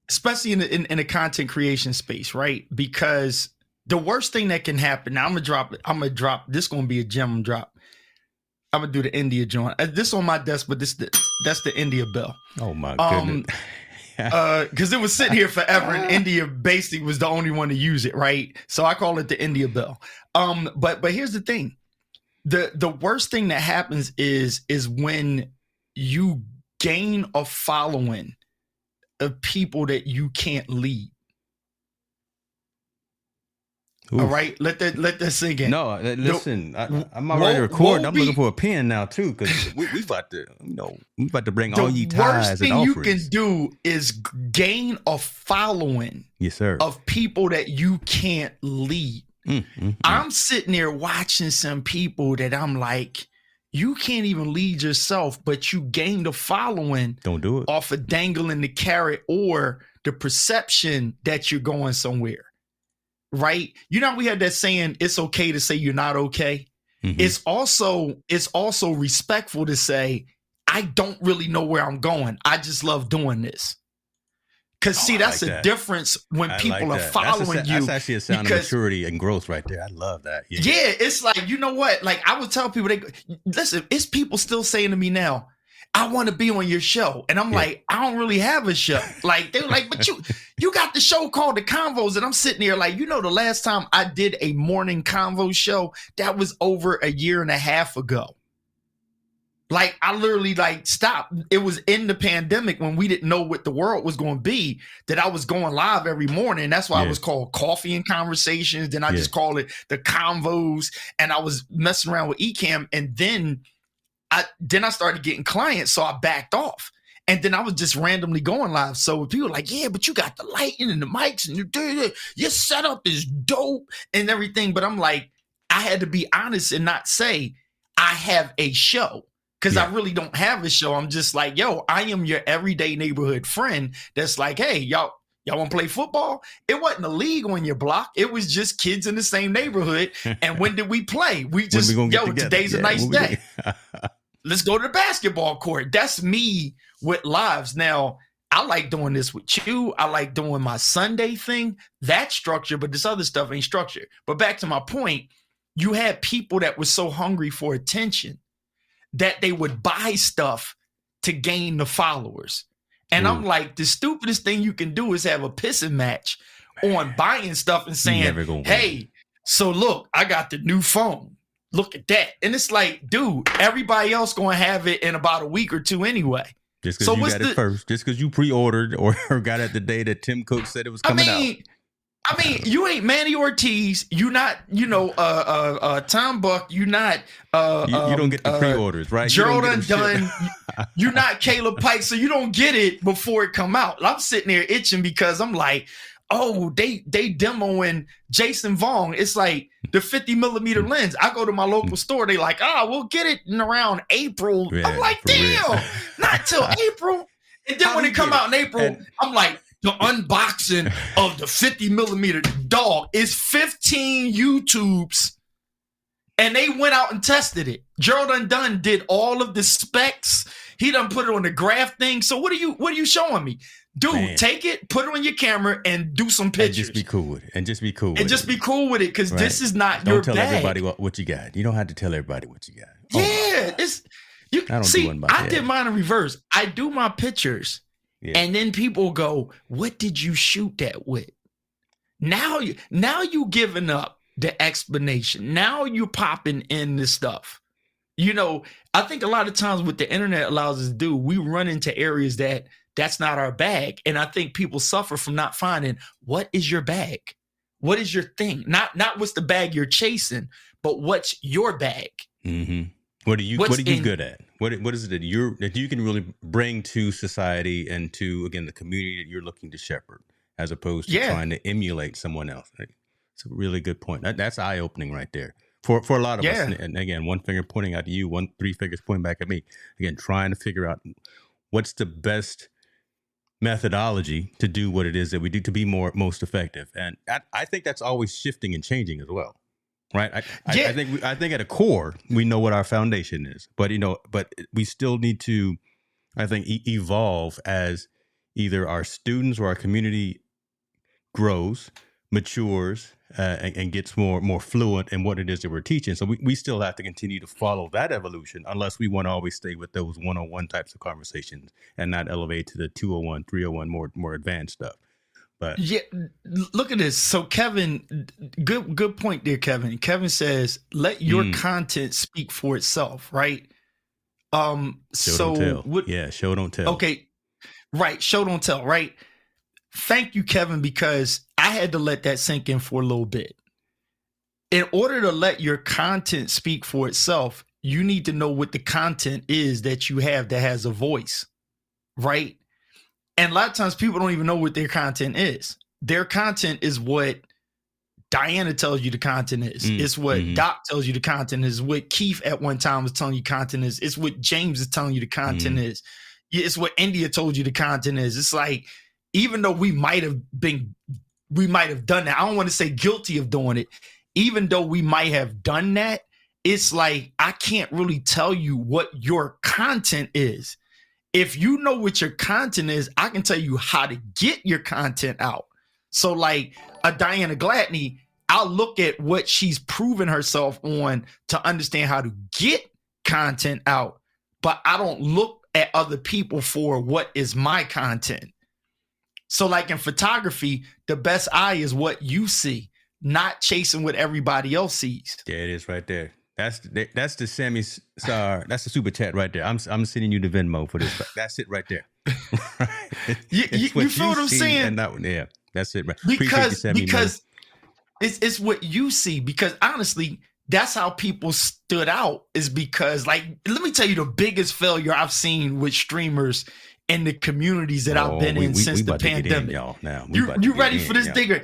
especially in a content creation space, right? Because the worst thing that can happen. Now I'm gonna drop. This is gonna be a gem drop. I'm gonna do the India joint. This on my desk, but that's the India bell. Oh my goodness. Because it was sitting here forever, and India basically was the only one to use it, right? So I call it the India bell. But here's the thing: the worst thing that happens is when you gain a following of people that you can't lead. Oof. All right, let that sink in. No, listen, I'm already recording. I'm looking for a pen now too, because we about to bring all ye ties and offerings. The worst thing you can do is gain a following, yes, sir, of people that you can't lead. I'm sitting there watching some people that I'm like, you can't even lead yourself, but you gained a following. Don't do it off of dangling the carrot or the perception that you're going somewhere. Right? You know, we had that saying, it's okay to say you're not okay. Mm-hmm. It's also respectful to say, I don't really know where I'm going. I just love doing this. Because that's a difference when people are following you. That's actually a sign of maturity and growth right there. I love that. Yeah, it's like, you know what? Like, I would tell people, listen, it's people still saying to me now, I want to be on your show. And I'm like, I don't really have a show. Like, they're like, but you got the show called The Convos. And I'm sitting there like, the last time I did a morning convo show, that was over a year and a half ago. Like I literally like stopped. It was in the pandemic when we didn't know what the world was going to be that I was going live every morning. That's why I was called Coffee and Conversations. Then I just called it the Convos, and I was messing around with Ecamm. And then I started getting clients, so I backed off. And then I was just randomly going live. So people were like, yeah, but you got the lighting and the mics and your setup is dope and everything. But I'm like, I had to be honest and not say I have a show. Because I really don't have a show. I'm just like, yo, I am your everyday neighborhood friend that's like, hey, y'all want to play football? It wasn't a league on your block. It was just kids in the same neighborhood. And when did we play? We just, today's a nice day. Let's go to the basketball court. That's me with lives. Now, I like doing this with you. I like doing my Sunday thing. That's structure, but this other stuff ain't structure. But back to my point, you had people that were so hungry for attention that they would buy stuff to gain the followers. And I'm like, the stupidest thing you can do is have a pissing match on buying stuff and saying, hey, so look, I got the new phone. Look at that. And it's like, dude, everybody else going to have it in about a week or two anyway. Just because you got it first, just because you pre-ordered or got it the day that Tim Cook said it was coming out. I mean, you ain't Manny Ortiz. You not, Tom Buck. You not. You don't get the pre-orders, right? Gerald Undone. You're not Caleb Pike, so you don't get it before it come out. I'm sitting there itching because I'm like, oh, they demoing Jason Vaughn. It's like the 50 millimeter lens. I go to my local store. They like, we'll get it in around April. Yeah, I'm like, damn, not till April. And then when it come out in April, I'm like, the unboxing of the 50 millimeter dog is 15 YouTubes, and they went out and tested it. Gerald Undone did all of the specs. He done put it on the graph thing. So what are you showing me? Dude, take it, put it on your camera, and do some pictures. And just be cool with it. Be cool with it, because this is not your bag. Don't tell everybody what you got. You don't have to tell everybody what you got. I did mine in reverse. I do my pictures. Yeah. And then people go, what did you shoot that with? Now you giving up the explanation. Now you popping in this stuff. I think a lot of times what the internet allows us to do, we run into areas that's not our bag. And I think people suffer from not finding what is your bag? What is your thing? Not what's the bag you're chasing, but what's your bag? Mm-hmm. What are you good at? What is it that you can really bring to society and to, again, the community that you're looking to shepherd, as opposed to trying to emulate someone else? It's a really good point. That's eye opening right there for a lot of us. And again, one finger pointing out to you, three fingers pointing back at me. Again, trying to figure out what's the best methodology to do what it is that we do to be most effective. And I think that's always shifting and changing as well. Right. I think at a core, we know what our foundation is, but we still need to, I think, evolve as either our students or our community grows, matures, and gets more fluent in what it is that we're teaching. So we still have to continue to follow that evolution, unless we want to always stay with those one-on-one types of conversations and not elevate to the 201, 301, more advanced stuff. But yeah, look at this. So Kevin, good point there, Kevin. Kevin says, let your content speak for itself, right? Show don't tell. Show don't tell. Okay, right. Show don't tell, right? Thank you, Kevin, because I had to let that sink in for a little bit. In order to let your content speak for itself, you need to know what the content is that you have that has a voice, right? And a lot of times people don't even know what their content is. Their content is what Diana tells you the content is. It's what Doc tells you the content is. What Keith at one time was telling you content is. It's what James is telling you the content is. It's what India told you the content is. It's like, even though we might have done that. I don't want to say guilty of doing it. Even though we might have done that, it's like, I can't really tell you what your content is. If you know what your content is, I can tell you how to get your content out. So like a Diana Gladney, I'll look at what she's proven herself on to understand how to get content out, but I don't look at other people for what is my content. So like in photography, the best eye is what you see, not chasing what everybody else sees. There it is right there. That's the Sammy Star. That's the super chat right there. I'm sending you the Venmo for this. That's it right there. Right? It's You what feel what I'm see saying? and that, yeah, that's it. Right. Appreciate you, Sammy. Because it's what you see. Because honestly, that's how people stood out, is because, like, let me tell you the biggest failure I've seen with streamers in the communities that I've been in since the pandemic. Y'all. Now you ready for this, digger?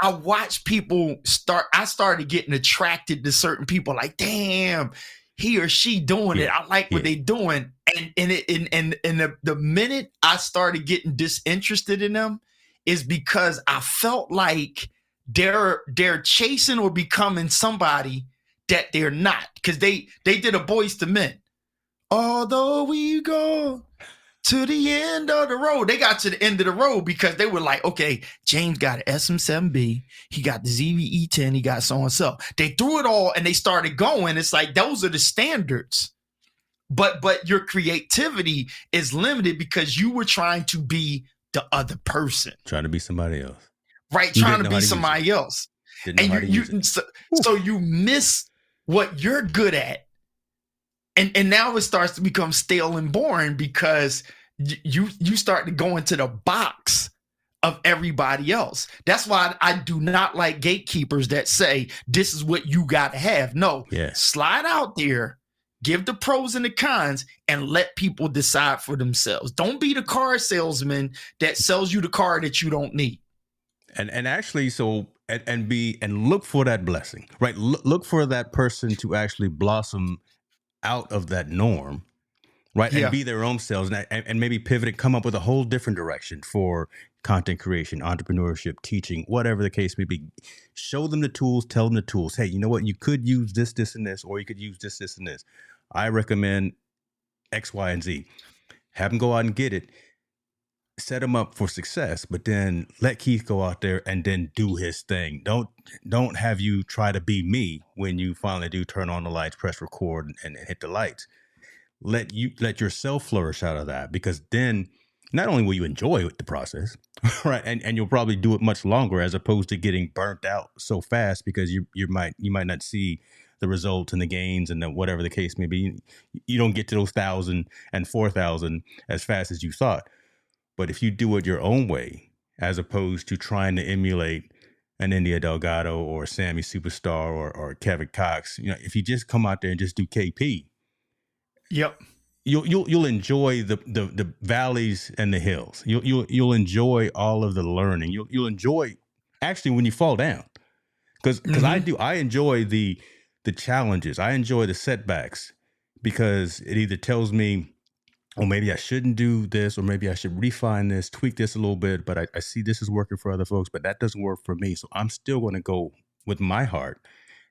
I watch people start. I started getting attracted to certain people. Like, damn, he or she doing it. I like what they doing. And the minute I started getting disinterested in them is because I felt like they're chasing or becoming somebody that they're not, because they did a Boys to Men. Although we go to the end of the road, they got to the end of the road because they were like, okay, James got an SM7B, he got the ZVE10, he got so and so. They threw it all and they started going. It's like, those are the standards. But your creativity is limited because you were trying to be the other person, trying to be somebody else, right? Trying to be somebody else, and so you miss what you're good at, and now it starts to become stale and boring because you start to go into the box of everybody else. That's why I do not like gatekeepers that say this is what you got to have. No, slide out there. Give the pros and the cons and let people decide for themselves. Don't be the car salesman that sells you the car that you don't need. And actually, and look for that blessing, right? Look for that person to actually blossom out of that norm, right? And be their own selves, and maybe pivot and come up with a whole different direction for content creation, entrepreneurship, teaching, whatever the case may be. Show them the tools, tell them the tools. Hey, you know what? You could use this, this, and this, or you could use this, this, and this. I recommend X, Y, and Z. Have them go out and get it. Set them up for success, but then let Keith go out there and then do his thing. Don't have you try to be me when you finally do turn on the lights, press record, and hit the lights. Let yourself flourish out of that, because then not only will you enjoy the process, right, and you'll probably do it much longer, as opposed to getting burnt out so fast because you might not see the results and the gains and whatever the case may be. You don't get to those 1,000 and 4,000 as fast as you thought. But if you do it your own way, as opposed to trying to emulate an India Delgado or Sammy Superstar or Kevin Cox, if you just come out there and just do KP, you'll enjoy the valleys and the hills. You'll enjoy all of the learning. You'll enjoy actually when you fall down, because I enjoy the challenges. I enjoy the setbacks, because it either tells me, oh, maybe I shouldn't do this, or maybe I should refine this, tweak this a little bit, but I see this is working for other folks, but that doesn't work for me. So I'm still going to go with my heart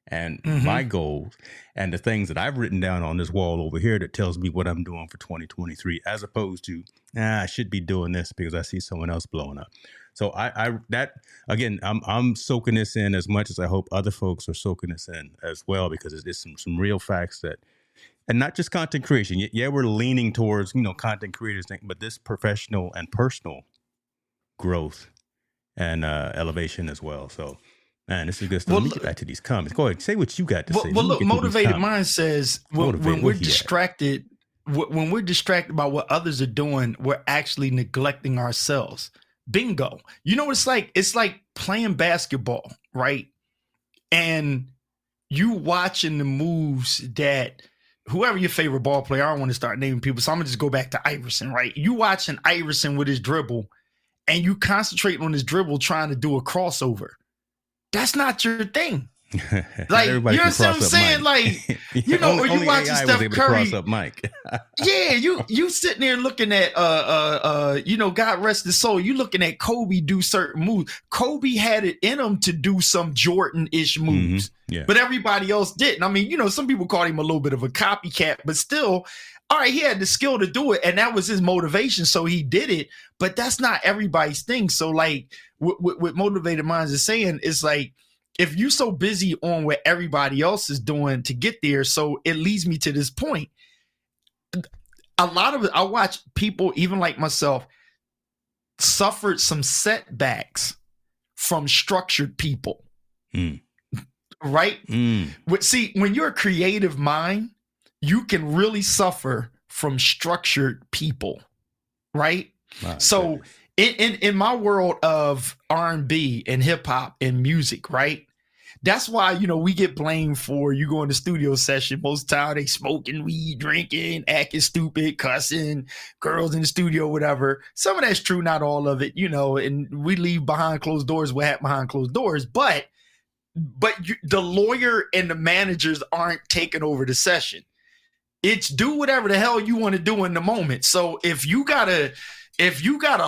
and my goals and the things that I've written down on this wall over here that tells me what I'm doing for 2023, as opposed to, I should be doing this because I see someone else blowing up. So I'm soaking this in as much as I hope other folks are soaking this in as well, because it's some real facts that, and not just content creation. Yeah, we're leaning towards, content creators thing, but this professional and personal growth and elevation as well. So, man, this is good stuff. Let me get back to these comments. Go ahead, say what you got to say. Well, look, Motivated Mind says when we're distracted, when we're distracted by what others are doing, we're actually neglecting ourselves. Bingo. You know what it's like? It's like playing basketball, right? And you watching the moves that whoever your favorite ball player, I don't want to start naming people, so I'm gonna just go back to Iverson, right? You watching Iverson with his dribble, and you concentrate on his dribble trying to do a crossover. That's not your thing. Like, you know what I'm saying? Like, or you watching Steph Curry. Yeah, you sitting there looking at God rest his soul. You looking at Kobe do certain moves. Kobe had it in him to do some Jordan-ish moves, but everybody else didn't. I mean, some people call him a little bit of a copycat, but still, all right, he had the skill to do it, and that was his motivation, so he did it. But that's not everybody's thing. So, like, what Motivated Minds is saying is, like, if you're so busy on what everybody else is doing to get there, so it leads me to this point. A lot of it, I watch people, even like myself, suffered some setbacks from structured people. right? See, when you're a creative mind, you can really suffer from structured people, right? So in my world of R&B and hip hop and music, right? That's why, we get blamed for you go in the studio session. Most of the time they smoking weed, drinking, acting stupid, cussing, girls in the studio, whatever. Some of that's true, not all of it, and we leave behind closed doors what happened behind closed doors. But the lawyer and the managers aren't taking over the session. It's do whatever the hell you want to do in the moment. So if you gotta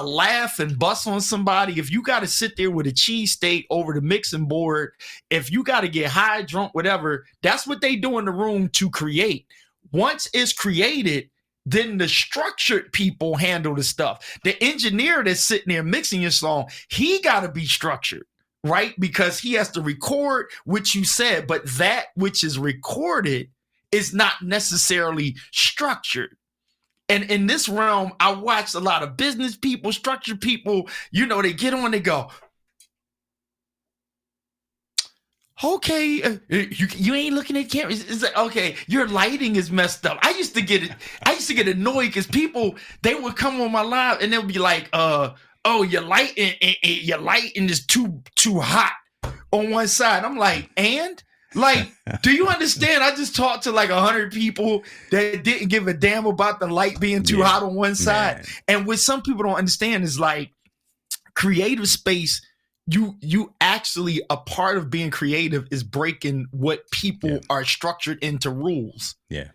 laugh and bust on somebody, if you gotta sit there with a cheesesteak over the mixing board, if you gotta get high, drunk, whatever, that's what they do in the room to create. Once it's created, then the structured people handle the stuff. The engineer that's sitting there mixing your song, he gotta be structured, right? Because he has to record what you said, but that which is recorded is not necessarily structured. And in this realm, I watched a lot of business people, structured people, they get on, they go, okay, you ain't looking at cameras. It's like, okay, your lighting is messed up. I used to get annoyed because people, they would come on my live and they'll be like, oh, your lighting is too hot on one side. I'm like, and? Like, do you understand? I just talked to like 100 people that didn't give a damn about the light being too hot on one side. Man. And what some people don't understand is like creative space, you actually, a part of being creative is breaking what people are structured into rules. Yeah.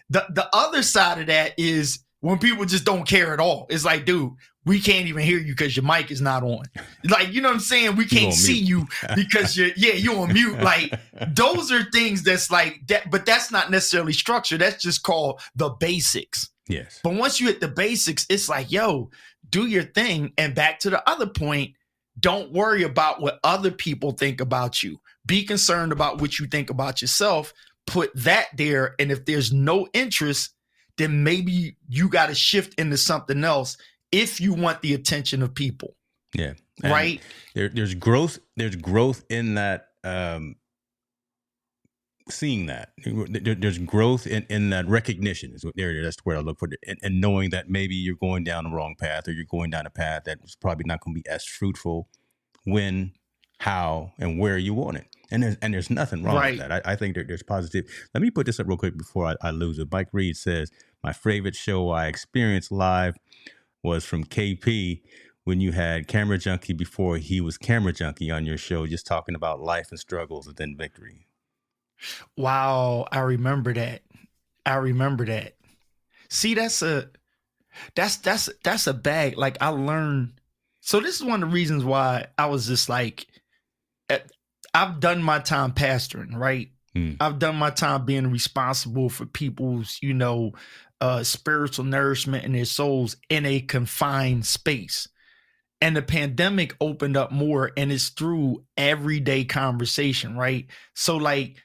The other side of that is when people just don't care at all. It's like, dude, we can't even hear you because your mic is not on. Like, you know what I'm saying? We can't see you because you're on mute. Like, those are things that's like that, but that's not necessarily structure. That's just called the basics. Yes. But once you hit the basics, it's like, yo, do your thing. And back to the other point, don't worry about what other people think about you. Be concerned about what you think about yourself. Put that there. And if there's no interest, then maybe you got to shift into something else if you want the attention of people. Yeah. And right. There's growth. There's growth in that, seeing that. There's growth in that recognition. That's where I look for it. And knowing that maybe you're going down the wrong path, or you're going down a path that's probably not going to be as fruitful when, how, and where you want it. And there's nothing wrong with that. I think there's positive. Let me put this up real quick before I lose it. Mike Reed says, my favorite show I experienced live was from KP when you had Camera Junkie before he was Camera Junkie on your show, just talking about life and struggles and then victory. Wow, I remember that. See, that's a bag. Like, I learned. So this is one of the reasons why I was just like, I've done my time pastoring, right? I've done my time being responsible for people's, spiritual nourishment in their souls in a confined space. And the pandemic opened up more, and it's through everyday conversation, right? So like,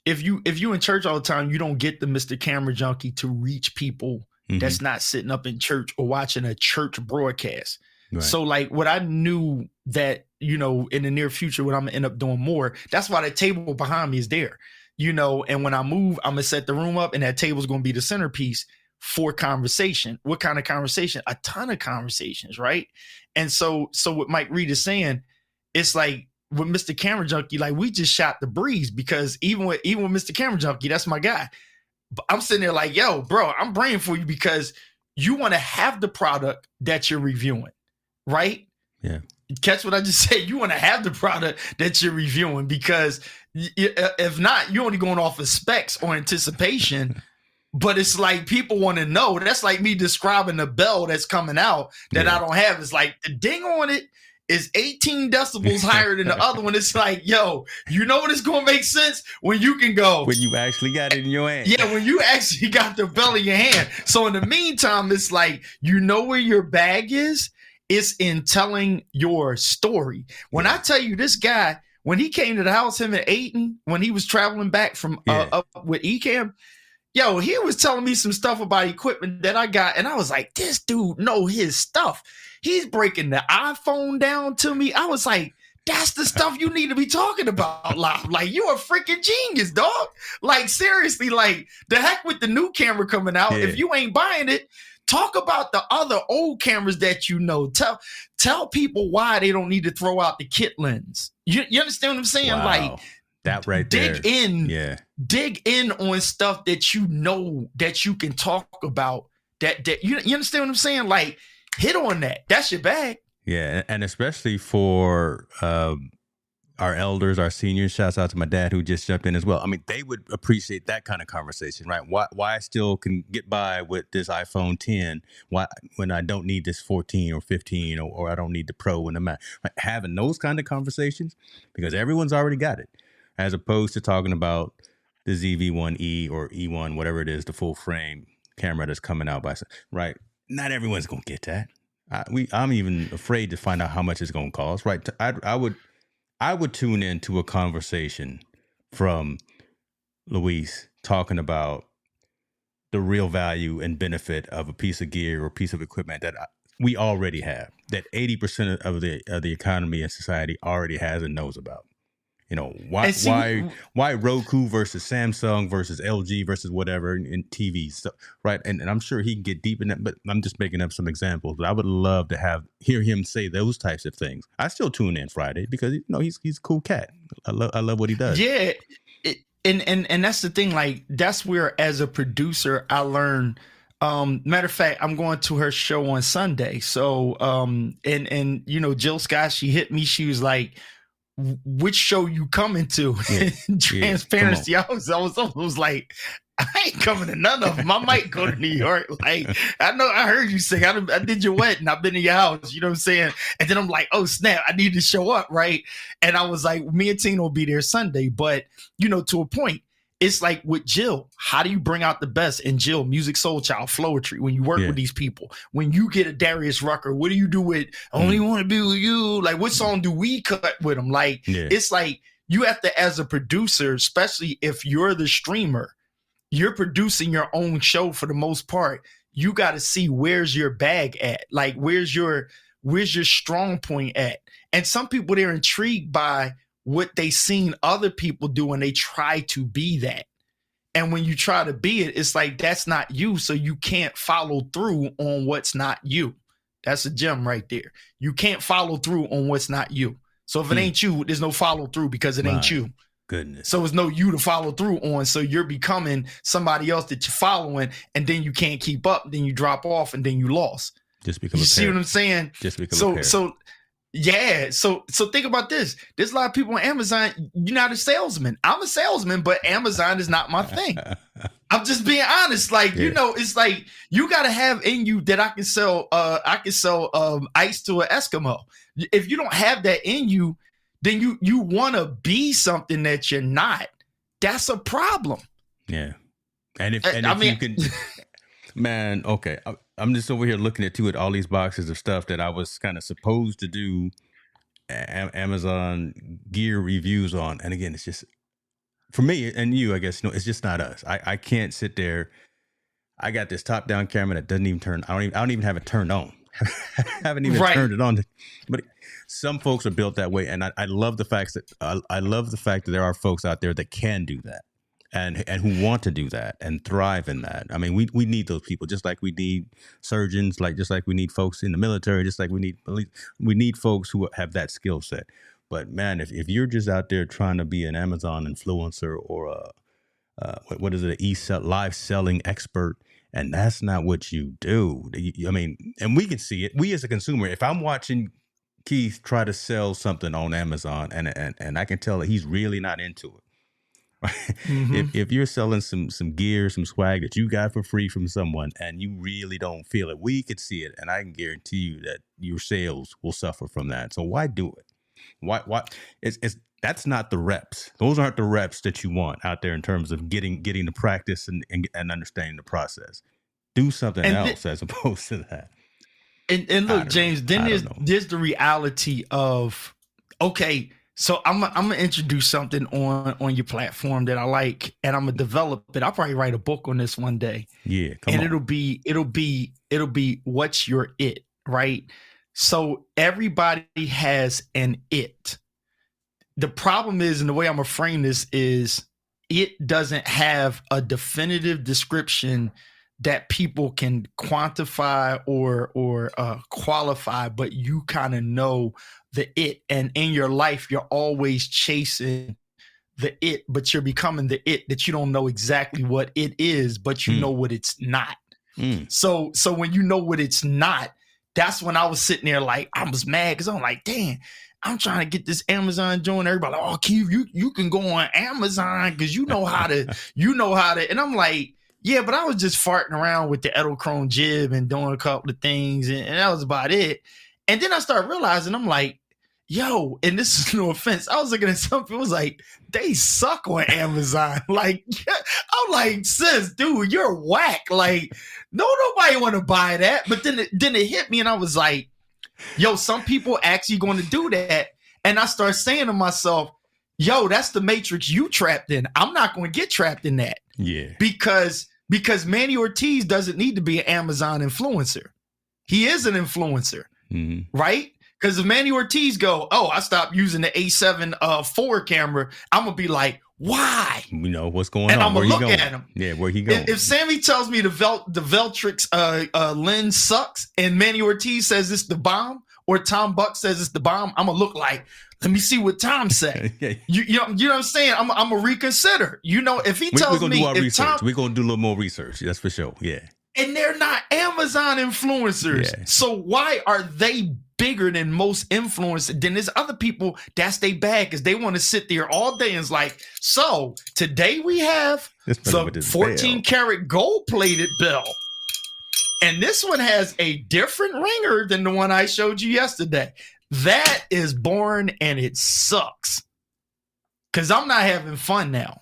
if you in church all the time, you don't get the Mr. Camera Junkie to reach people that's not sitting up in church or watching a church broadcast. Right. So like, what I knew that, in the near future, what I'm gonna end up doing more, that's why that table behind me is there, and when I move, I'm gonna set the room up, and that table's gonna be the centerpiece for conversation. What kind of conversation? A ton of conversations, right? And so what Mike Reed is saying, it's like with Mr. Camera Junkie, like we just shot the breeze, because even with Mr. Camera Junkie, that's my guy. But I'm sitting there like, yo, bro, I'm praying for you because you want to have the product that you're reviewing, right? Yeah. Catch what I just said. You want to have the product that you're reviewing, because if not, you're only going off of specs or anticipation. But it's like people want to know. That's like me describing the bell that's coming out that I don't have. It's like the ding on it is 18 decibels higher than the other one. It's like, yo, what is going to make sense when you can go. When you actually got it in your hand. Yeah, when you actually got the bell in your hand. So in the meantime, it's like, where your bag is. It's in telling your story. When I tell you, this guy, when he came to the house, him and Aiden, when he was traveling back from up with Ecamm, yo, he was telling me some stuff about equipment that I got. And I was like, this dude know his stuff. He's breaking the iPhone down to me. I was like, That's the stuff you need to be talking about live. Like, you're a freaking genius, dog. Like, seriously, like, the heck with the new camera coming out. If you ain't buying it, talk about the other old cameras that you know. Tell people why they don't need to throw out the kit lens. You understand what I'm saying? Wow. Like, that right there. Dig in on stuff that you know that you can talk about. That you understand what I'm saying? Like, hit on that. That's your bag. Yeah, and especially for our elders, our seniors. Shouts out to my dad who just jumped in as well. I mean, they would appreciate that kind of conversation, right? Why I still can get by with this iPhone 10 when I don't need this 14 or 15 or I don't need the Pro and the Max. Right? Having those kind of conversations, because everyone's already got it, as opposed to talking about the ZV-1E or E1, whatever it is, the full frame camera that's coming out right? Not everyone's gonna get that. I'm even afraid to find out how much it's going to cost. Right? I would tune into a conversation from Luis talking about the real value and benefit of a piece of gear or piece of equipment that we already have, that 80% of the economy and society already has and knows about. You know, why Roku versus Samsung versus LG versus whatever in TVs, so, right? And I'm sure he can get deep in that, but I'm just making up some examples. But I would love to hear him say those types of things. I still tune in Friday because he's a cool cat. I love what he does. Yeah, and that's the thing. Like, that's where, as a producer, I learn. Matter of fact, I'm going to her show on Sunday. So and Jill Scott, she hit me. She was like, which show you coming to? Transparency. I was like, I ain't coming to none of them. I might go to New York. Like, I heard you sing. I did your wedding. I've been to your house. You know what I'm saying? And then I'm like, oh snap, I need to show up, right? And I was like, me and Tina will be there Sunday. But to a point, it's like with Jill, how do you bring out the best in Jill, Music Soul Child, Flowetry, when you work with these people? When you get a Darius Rucker, what do you do with Only Want to Be With You? Like, what song do we cut with them? Like, it's like you have to, as a producer, especially if you're the streamer, you're producing your own show for the most part. You got to see where's your bag at? Like, where's your strong point at? And some people, they're intrigued by what they seen other people do and they try to be that. And when you try to be it, it's like, that's not you. So you can't follow through on what's not you. That's a gem right there. You can't follow through on what's not you. So if it ain't you, there's no follow through because it ain't you. Goodness. So it's no you to follow through on. So you're becoming somebody else that you're following, and then you can't keep up. Then you drop off, and then you lost. Just become. You see what I'm saying? Just become. Yeah. So think about this. There's a lot of people on Amazon. You're not a salesman. I'm a salesman, but Amazon is not my thing. I'm just being honest. Like, it's like you got to have in you that I can sell ice to an Eskimo. If you don't have that in you, then you want to be something that you're not. That's a problem. Yeah. And if you can, man, okay. I'm just over here looking at all these boxes of stuff that I was kind of supposed to do Amazon gear reviews on. And again, it's just, for me and you, I guess, it's just not us. I can't sit there. I got this top-down camera that doesn't even turn. I don't even have it turned on. I haven't even turned it on. But some folks are built that way, and I love the fact that there are folks out there that can do that. And who want to do that and thrive in that. I mean, we need those people, just like we need surgeons, just like we need folks in the military, just like we need police. We need folks who have that skill set. But man, if you're just out there trying to be an Amazon influencer or what is it, live selling expert, and that's not what you do. I mean, and we can see it. We as a consumer, if I'm watching Keith try to sell something on Amazon, and I can tell that he's really not into it. Mm-hmm. If you're selling some gear, some swag that you got for free from someone, and you really don't feel it, we could see it, and I can guarantee you that your sales will suffer from that. So why do it? Why? It's that's not the reps. Those aren't the reps that you want out there in terms of getting the practice and understanding the process. Do something else as opposed to that. And look, James, then there's the reality of, okay, so I'm gonna introduce something on your platform that I like, and I'm gonna develop it. I'll probably write a book on this one day. Yeah, it'll be what's your it, right? So everybody has an it. the problem is, and the way I'm gonna frame this is, it doesn't have a definitive description that people can quantify or qualify, but you kind of know the it. And in your life, you're always chasing the it, but you're becoming the it that you don't know exactly what it is, but you know what it's not. So when you know what it's not, that's when I was sitting there like, I was mad because I'm like, damn, I'm trying to get this Amazon joint. Everybody like, oh, Keith, you can go on Amazon because you know how to. And I'm like, yeah, but I was just farting around with the Edelkrone jib and doing a couple of things, and that was about it. And then I started realizing, I'm like, yo, and this is no offense, I was looking at some people, was like, they suck on Amazon. Like, I'm like, sis, dude, you're whack. Like, nobody want to buy that. But then it hit me, and I was like, yo, some people actually going to do that. And I started saying to myself, yo, that's the matrix you trapped in. I'm not going to get trapped in that. Yeah. Because Manny Ortiz doesn't need to be an Amazon influencer. He is an influencer, right? Because if Manny Ortiz go, oh, I stopped using the A7 IV camera, I'm going to be like, why? You know, what's going and on? I'm going to look at him. Yeah, where he going? If Sammy tells me the Veltrix lens sucks and Manny Ortiz says it's the bomb, or Tom Buck says it's the bomb, I'm going to look like, let me see what Tom said. you know what I'm saying? I'm going to reconsider. You know, if he tells me, we're going to do a little more research. That's for sure. Yeah. And they're not Amazon influencers. Yeah. So why are they bigger than most influencers? Then there's other people, that's they bag, because they want to sit there all day and it's like, so today we have the 14 karat gold plated bell. And this one has a different ringer than the one I showed you yesterday. That is boring and it sucks. Because I'm not having fun now.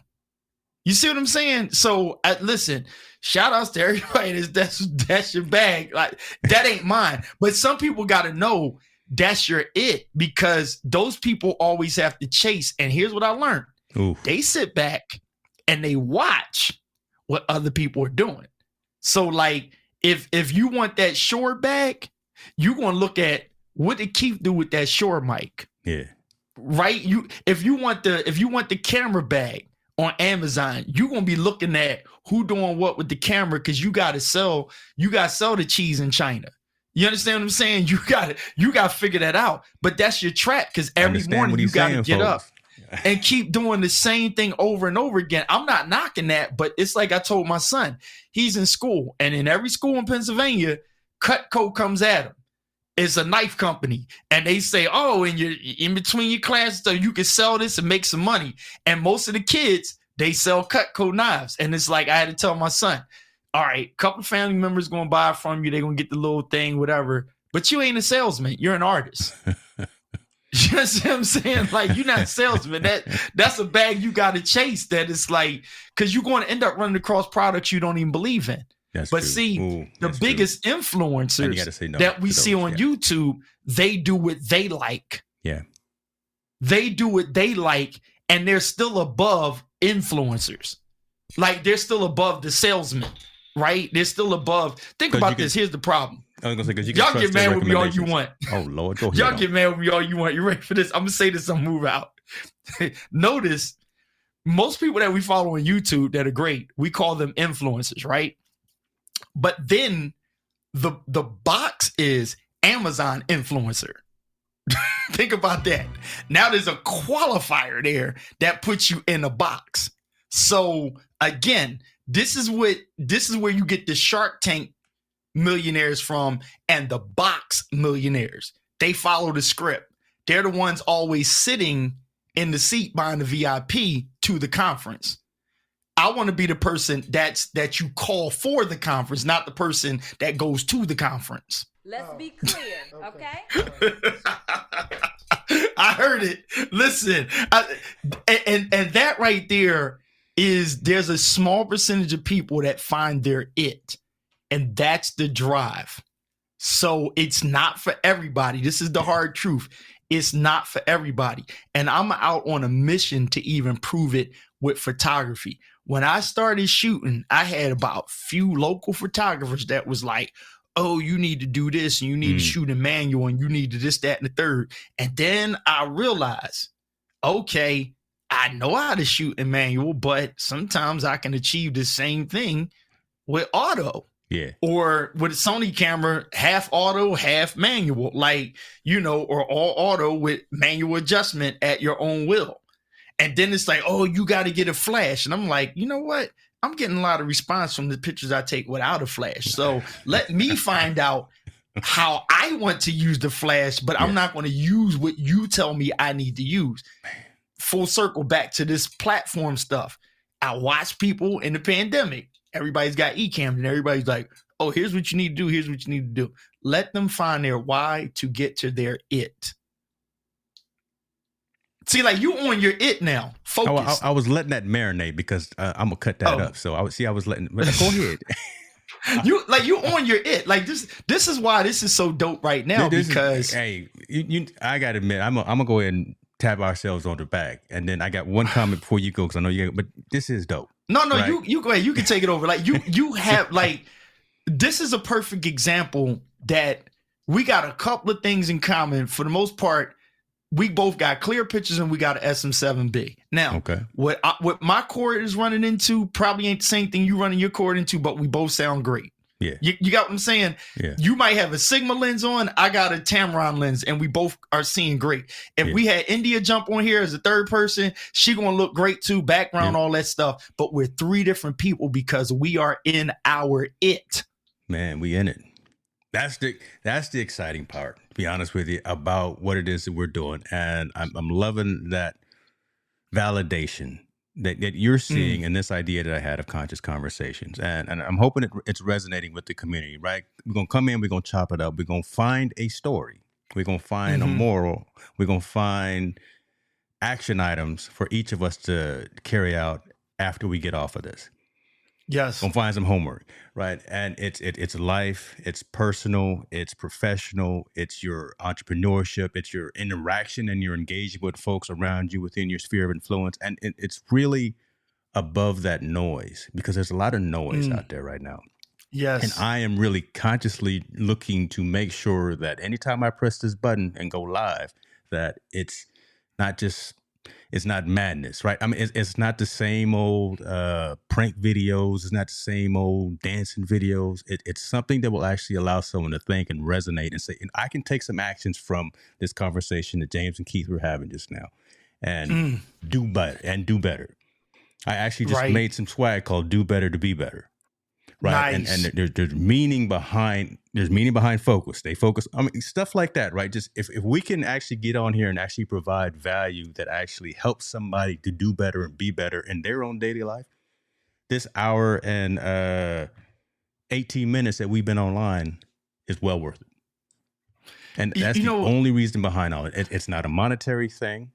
You see what I'm saying? So listen, shout outs to everybody that's your bag. Like, that ain't mine. But some people got to know that's your it, because those people always have to chase. And here's what I learned. Oof. They sit back and they watch what other people are doing. So like, if you want that Shure bag, you're going to look at what did Keith do with that Shure mic? Yeah. Right? If you want the camera bag on Amazon, you're going to be looking at who doing what with the camera, because you got to sell the cheese in China. You understand what I'm saying? You got to figure that out. But that's your trap, because every morning you got to get up and keep doing the same thing over and over again. I'm not knocking that, but it's like I told my son, he's in school, and in every school in Pennsylvania, Cutco comes at him. It's a knife company, and they say, oh, and you're in between your classes, so you can sell this and make some money. And most of the kids, they sell Cutco knives. And it's like, I had to tell my son, all right, a couple of family members going to buy from you. They're going to get the little thing, whatever. But you ain't a salesman. You're an artist. You know what I'm saying? Like, you're not a salesman. That's a bag you got to chase. That is like, because you're going to end up running across products you don't even believe in. That's but true. See, the biggest influencers that we see on YouTube, they do what they like. Yeah. They do what they like, and they're still above influencers. Like, they're still above the salesman, right? They're still above. Think about this. Here's the problem. I was going to say, y'all get mad with me all you want. Oh, Lord. Go ahead. Y'all get mad with me all you want. You ready for this? I'm going to say this and move out. Notice, most people that we follow on YouTube that are great, we call them influencers, right? But then the box is Amazon influencer. Think about that. Now there's a qualifier there that puts you in a box. So again, this is where you get the Shark Tank millionaires from, and the box millionaires. They follow the script. They're the ones always sitting in the seat behind the VIP to the conference. I want to be the person that you call for the conference, not the person that goes to the conference. Let's be clear, okay? I heard it. Listen, and that right there is, there's a small percentage of people that find their it, and that's the drive. So it's not for everybody. This is the hard truth. It's not for everybody. And I'm out on a mission to even prove it with photography. When I started shooting, I had about few local photographers that was like, oh, you need to do this, and you need to shoot in manual, and you need to this, that, and the third. And then I realized okay, I know how to shoot in manual, but sometimes I can achieve the same thing with auto. Yeah. Or with a Sony camera, half auto, half manual, like, or all auto with manual adjustment at your own will. And then it's like, oh, you got to get a flash. And I'm like, you know what? I'm getting a lot of response from the pictures I take without a flash. So let me find out how I want to use the flash, but I'm not going to use what you tell me I need to use. Full circle back to this platform stuff. I watch people in the pandemic. Everybody's got eCams and everybody's like, oh, here's what you need to do. Here's what you need to do. Let them find their why to get to their it. See, like you on your it now. Focus. I was letting that marinate because I'm gonna cut that up. So I was letting. Go ahead. you on your it. Like this is why this is so dope right now. Because I gotta admit, I'm gonna go ahead and tap ourselves on the back, and then I got one comment before you go because I know you. But this is dope. No, right? you go ahead. You can take it over. Like you have like this is a perfect example that we got a couple of things in common. For the most part, we both got clear pictures and we got an SM7B. Now, what my cord is running into probably ain't the same thing you running your cord into, but we both sound great. Yeah. You got what I'm saying? Yeah. You might have a Sigma lens on. I got a Tamron lens and we both are seeing great. If we had India jump on here as a third person, she going to look great too. Background, all that stuff. But we're three different people because we are in our it. Man, we in it. That's the exciting part, to be honest with you, about what it is that we're doing. And I'm loving that validation that you're seeing in this idea that I had of conscious conversations. And I'm hoping it's resonating with the community, right? We're going to come in, we're going to chop it up. We're going to find a story. We're going to find a moral. We're going to find action items for each of us to carry out after we get off of this. Yes. Gonna find some homework, right? And it's life, it's personal, it's professional, it's your entrepreneurship, it's your interaction and your engagement with folks around you within your sphere of influence. And it's really above that noise because there's a lot of noise out there right now. Yes. And I am really consciously looking to make sure that anytime I press this button and go live, that it's not madness, right? I mean, it's not the same old prank videos. It's not the same old dancing videos. It's something that will actually allow someone to think and resonate and say, and I can take some actions from this conversation that James and Keith were having just now and do better. I actually just made some swag called Do Better to Be Better. Right. Nice. And there's meaning behind focus. They focus. I mean, stuff like that. Right. Just if we can actually get on here and actually provide value that actually helps somebody to do better and be better in their own daily life, this hour and 18 minutes that we've been online is well worth it. And that's the only reason behind all it. It's not a monetary thing.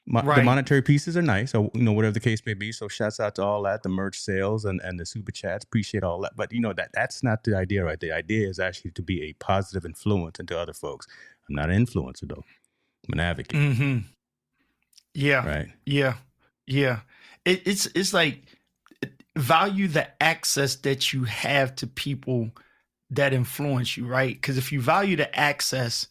The monetary pieces are nice, so whatever the case may be. So shouts out to all that, the merch sales and the super chats. Appreciate all that. But that's not the idea, right? The idea is actually to be a positive influence into other folks. I'm not an influencer though. I'm an advocate. Mm-hmm. Yeah. Right. Yeah. Yeah. It's like value the access that you have to people that influence you, right? Because if you value the access,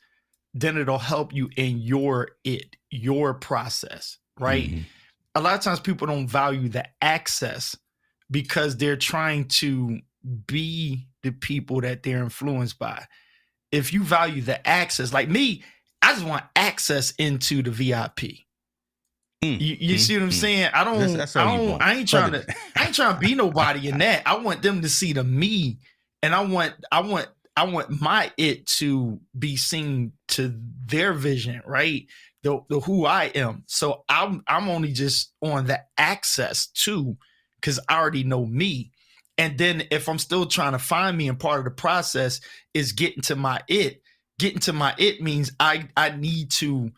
then it'll help you in your process, right? Mm-hmm. A lot of times people don't value the access because they're trying to be the people that they're influenced by. If you value the access, like me, I just want access into the VIP. You see what I'm saying? I ain't trying to be nobody in that. I want them to see the me, and I want my it to be seen to their vision, right? The who I am. So I'm only just on the access too, because I already know me. And then if I'm still trying to find me, and part of the process is getting to my it. Getting to my it means I need to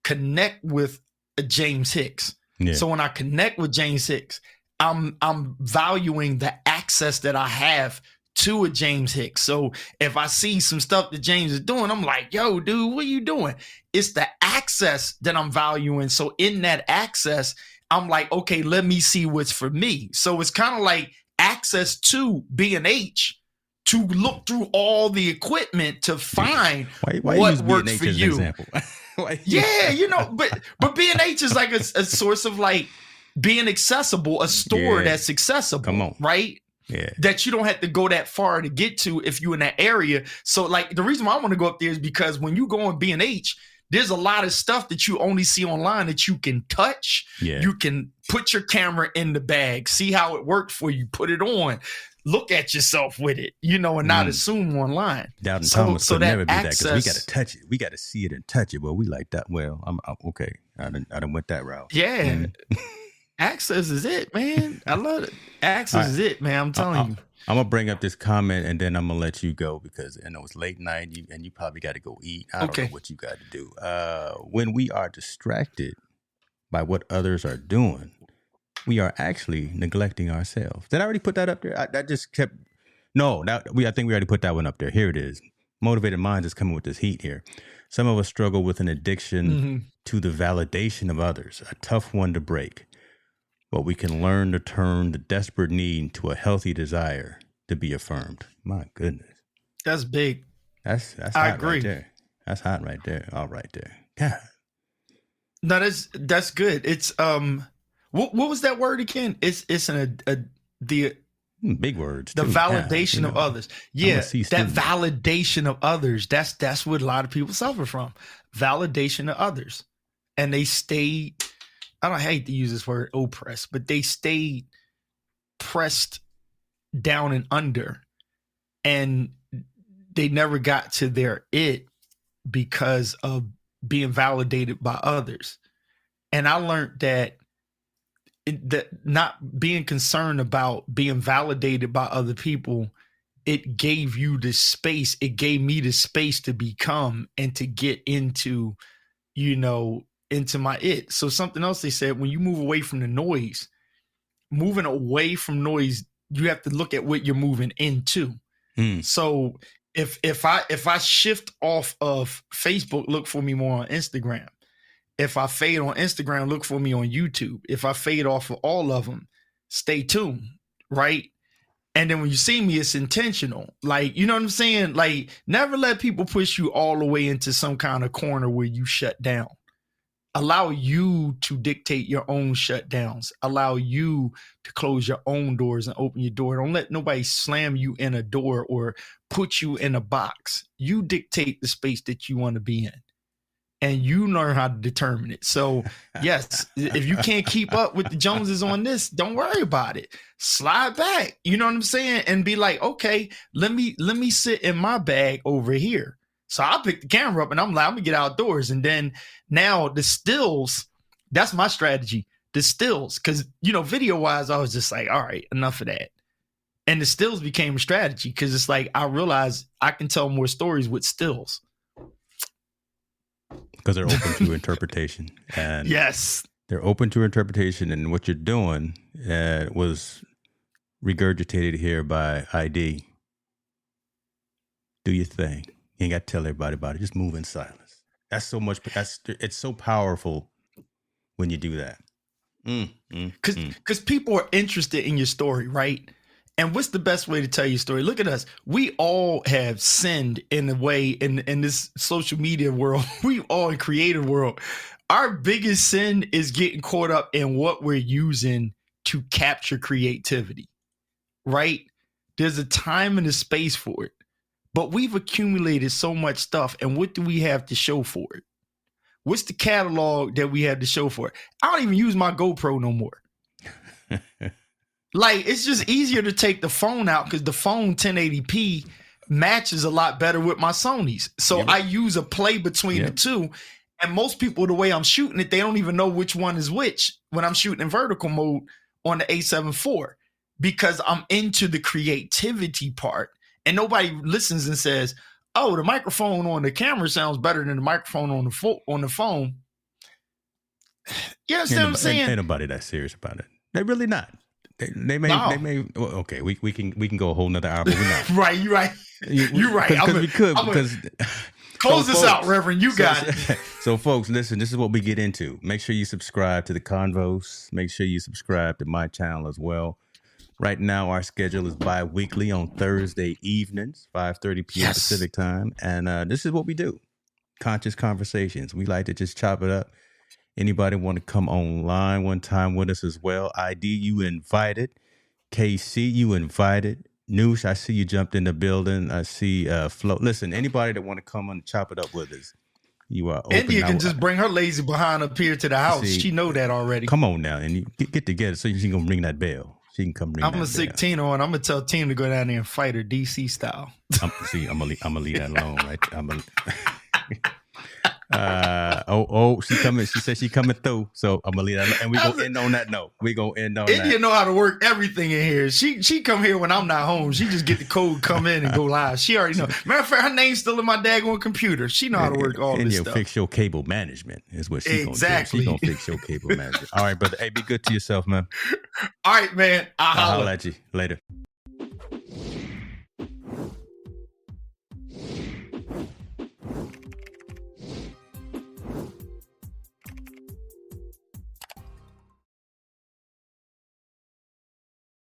connect with a James Hicks. Yeah. So when I connect with James Hicks, I'm valuing the access that I have to a James Hicks. So if I see some stuff that James is doing, I'm like, yo, dude, what are you doing? It's the access that I'm valuing. So in that access, I'm like, okay, let me see what's for me. So it's kind of like access to B&H to look through all the equipment to find why what use works B&H for as you. An example? Yeah, you know, but B&H is like a source of like being accessible, a store that's accessible. Come on. Right? Yeah. That you don't have to go that far to get to if you're in that area. So like the reason why I want to go up there is because when you go on B&H, there's a lot of stuff that you only see online that you can touch. Yeah. You can put your camera in the bag, see how it worked for you, put it on, look at yourself with it, you know, and not assume online. Doubting Thomas could never be access, that because we got to touch it. We got to see it and touch it. Well, we like that. Well, I'm okay. I done went that route. Yeah. Access is it, man. I love it. Access is it, man. I'm telling you. I'm going to bring up this comment and then I'm going to let you go because I know it's late night and you probably got to go eat. I don't know what you got to do. When we are distracted by what others are doing, we are actually neglecting ourselves. Did I already put that up there? I just kept... No, I think we already put that one up there. Here it is. Motivated Minds is coming with this heat here. Some of us struggle with an addiction to the validation of others, a tough one to break. But we can learn to turn the desperate need to a healthy desire to be affirmed. My goodness. That's big. That's hot. I agree. Right there. That's hot right there. All right there. God. No, that's good. It's what was that word again? It's the big words. The validation of others. Yeah, that validation of others. That's what a lot of people suffer from. Validation of others. And they stay, I hate to use this word oppressed, but they stayed pressed down and under, and they never got to their it because of being validated by others. And I learned that not being concerned about being validated by other people, it gave you the space. It gave me the space to become and to get into, into my it. So something else they said, when you move away from the noise, moving away from noise, you have to look at what you're moving into. So if I shift off of Facebook, look for me more on Instagram. If I fade on Instagram, look for me on YouTube. If I fade off of all of them, stay tuned, right? And then when you see me, it's intentional. Like, you know what I'm saying? Like, never let people push you all the way into some kind of corner where you shut down. Allow you to dictate your own shutdowns. Allow you to close your own doors and open your door. Don't let nobody slam you in a door or put you in a box. You dictate the space that you want to be in. And you learn how to determine it. So, yes, if you can't keep up with the Joneses on this, don't worry about it. Slide back. You know what I'm saying? And be like, okay, let me sit in my bag over here. So I pick the camera up and I'm like, I'm gonna get outdoors. And then now the stills, that's my strategy. The stills, because video wise, I was just like, all right, enough of that. And the stills became a strategy because it's like I realized I can tell more stories with stills. Because they're open to interpretation. And yes. They're open to interpretation. And what you're doing was regurgitated here by ID. Do your thing. You ain't got to tell everybody about it. Just move in silence. That's so much. It's so powerful when you do that. Because people are interested in your story, right? And what's the best way to tell your story? Look at us. We all have sinned in a way in this social media world. We all in creative world. Our biggest sin is getting caught up in what we're using to capture creativity, right? There's a time and a space for it. But we've accumulated so much stuff. And what do we have to show for it? What's the catalog that we have to show for it? I don't even use my GoPro no more. Like, it's just easier to take the phone out because the phone 1080p matches a lot better with my Sony's. So I use a play between the two. And most people, the way I'm shooting it, they don't even know which one is which when I'm shooting in vertical mode on the A7 IV because I'm into the creativity part. And nobody listens and says, oh, the microphone on the camera sounds better than the microphone on the phone. You understand what I'm saying? Ain't nobody that serious about it. They really not. They may. Well, okay, we can go a whole nother hour, but we're not. Right, you're right. You're right. Because we could. Close this out, Reverend. You got it. So, folks, listen. This is what we get into. Make sure you subscribe to the Convos. Make sure you subscribe to my channel as well. Right now, our schedule is bi-weekly on Thursday evenings, 5:30 p.m. Pacific time, and this is what we do. Conscious Conversations. We like to just chop it up. Anybody want to come online one time with us as well? ID, you invited. KC, you invited. Noosh, I see you jumped in the building. I see Flo. Listen, anybody that want to come and chop it up with us, you are open. India can just bring her lazy behind up here to the house. See, she know that already. Come on now, and you get together so she gonna ring that bell. She can come ring that bell. I'm gonna sick Tina on. I'm gonna tell Tina to go down there and fight her DC style. I'm gonna leave that alone, right? She coming. She said she coming through. So I'm gonna leave that, and we gonna end on that note. We gonna end on that. India know how to work everything in here. She come here when I'm not home. She just get the code, come in and go live. She already know. Matter of fact, her name's still in my daggone computer. She know how to work all this stuff. Fix your cable management is what she gonna do. She gonna fix your cable management. All right, brother. Hey, be good to yourself, man. All right, man. I'll holler at you later.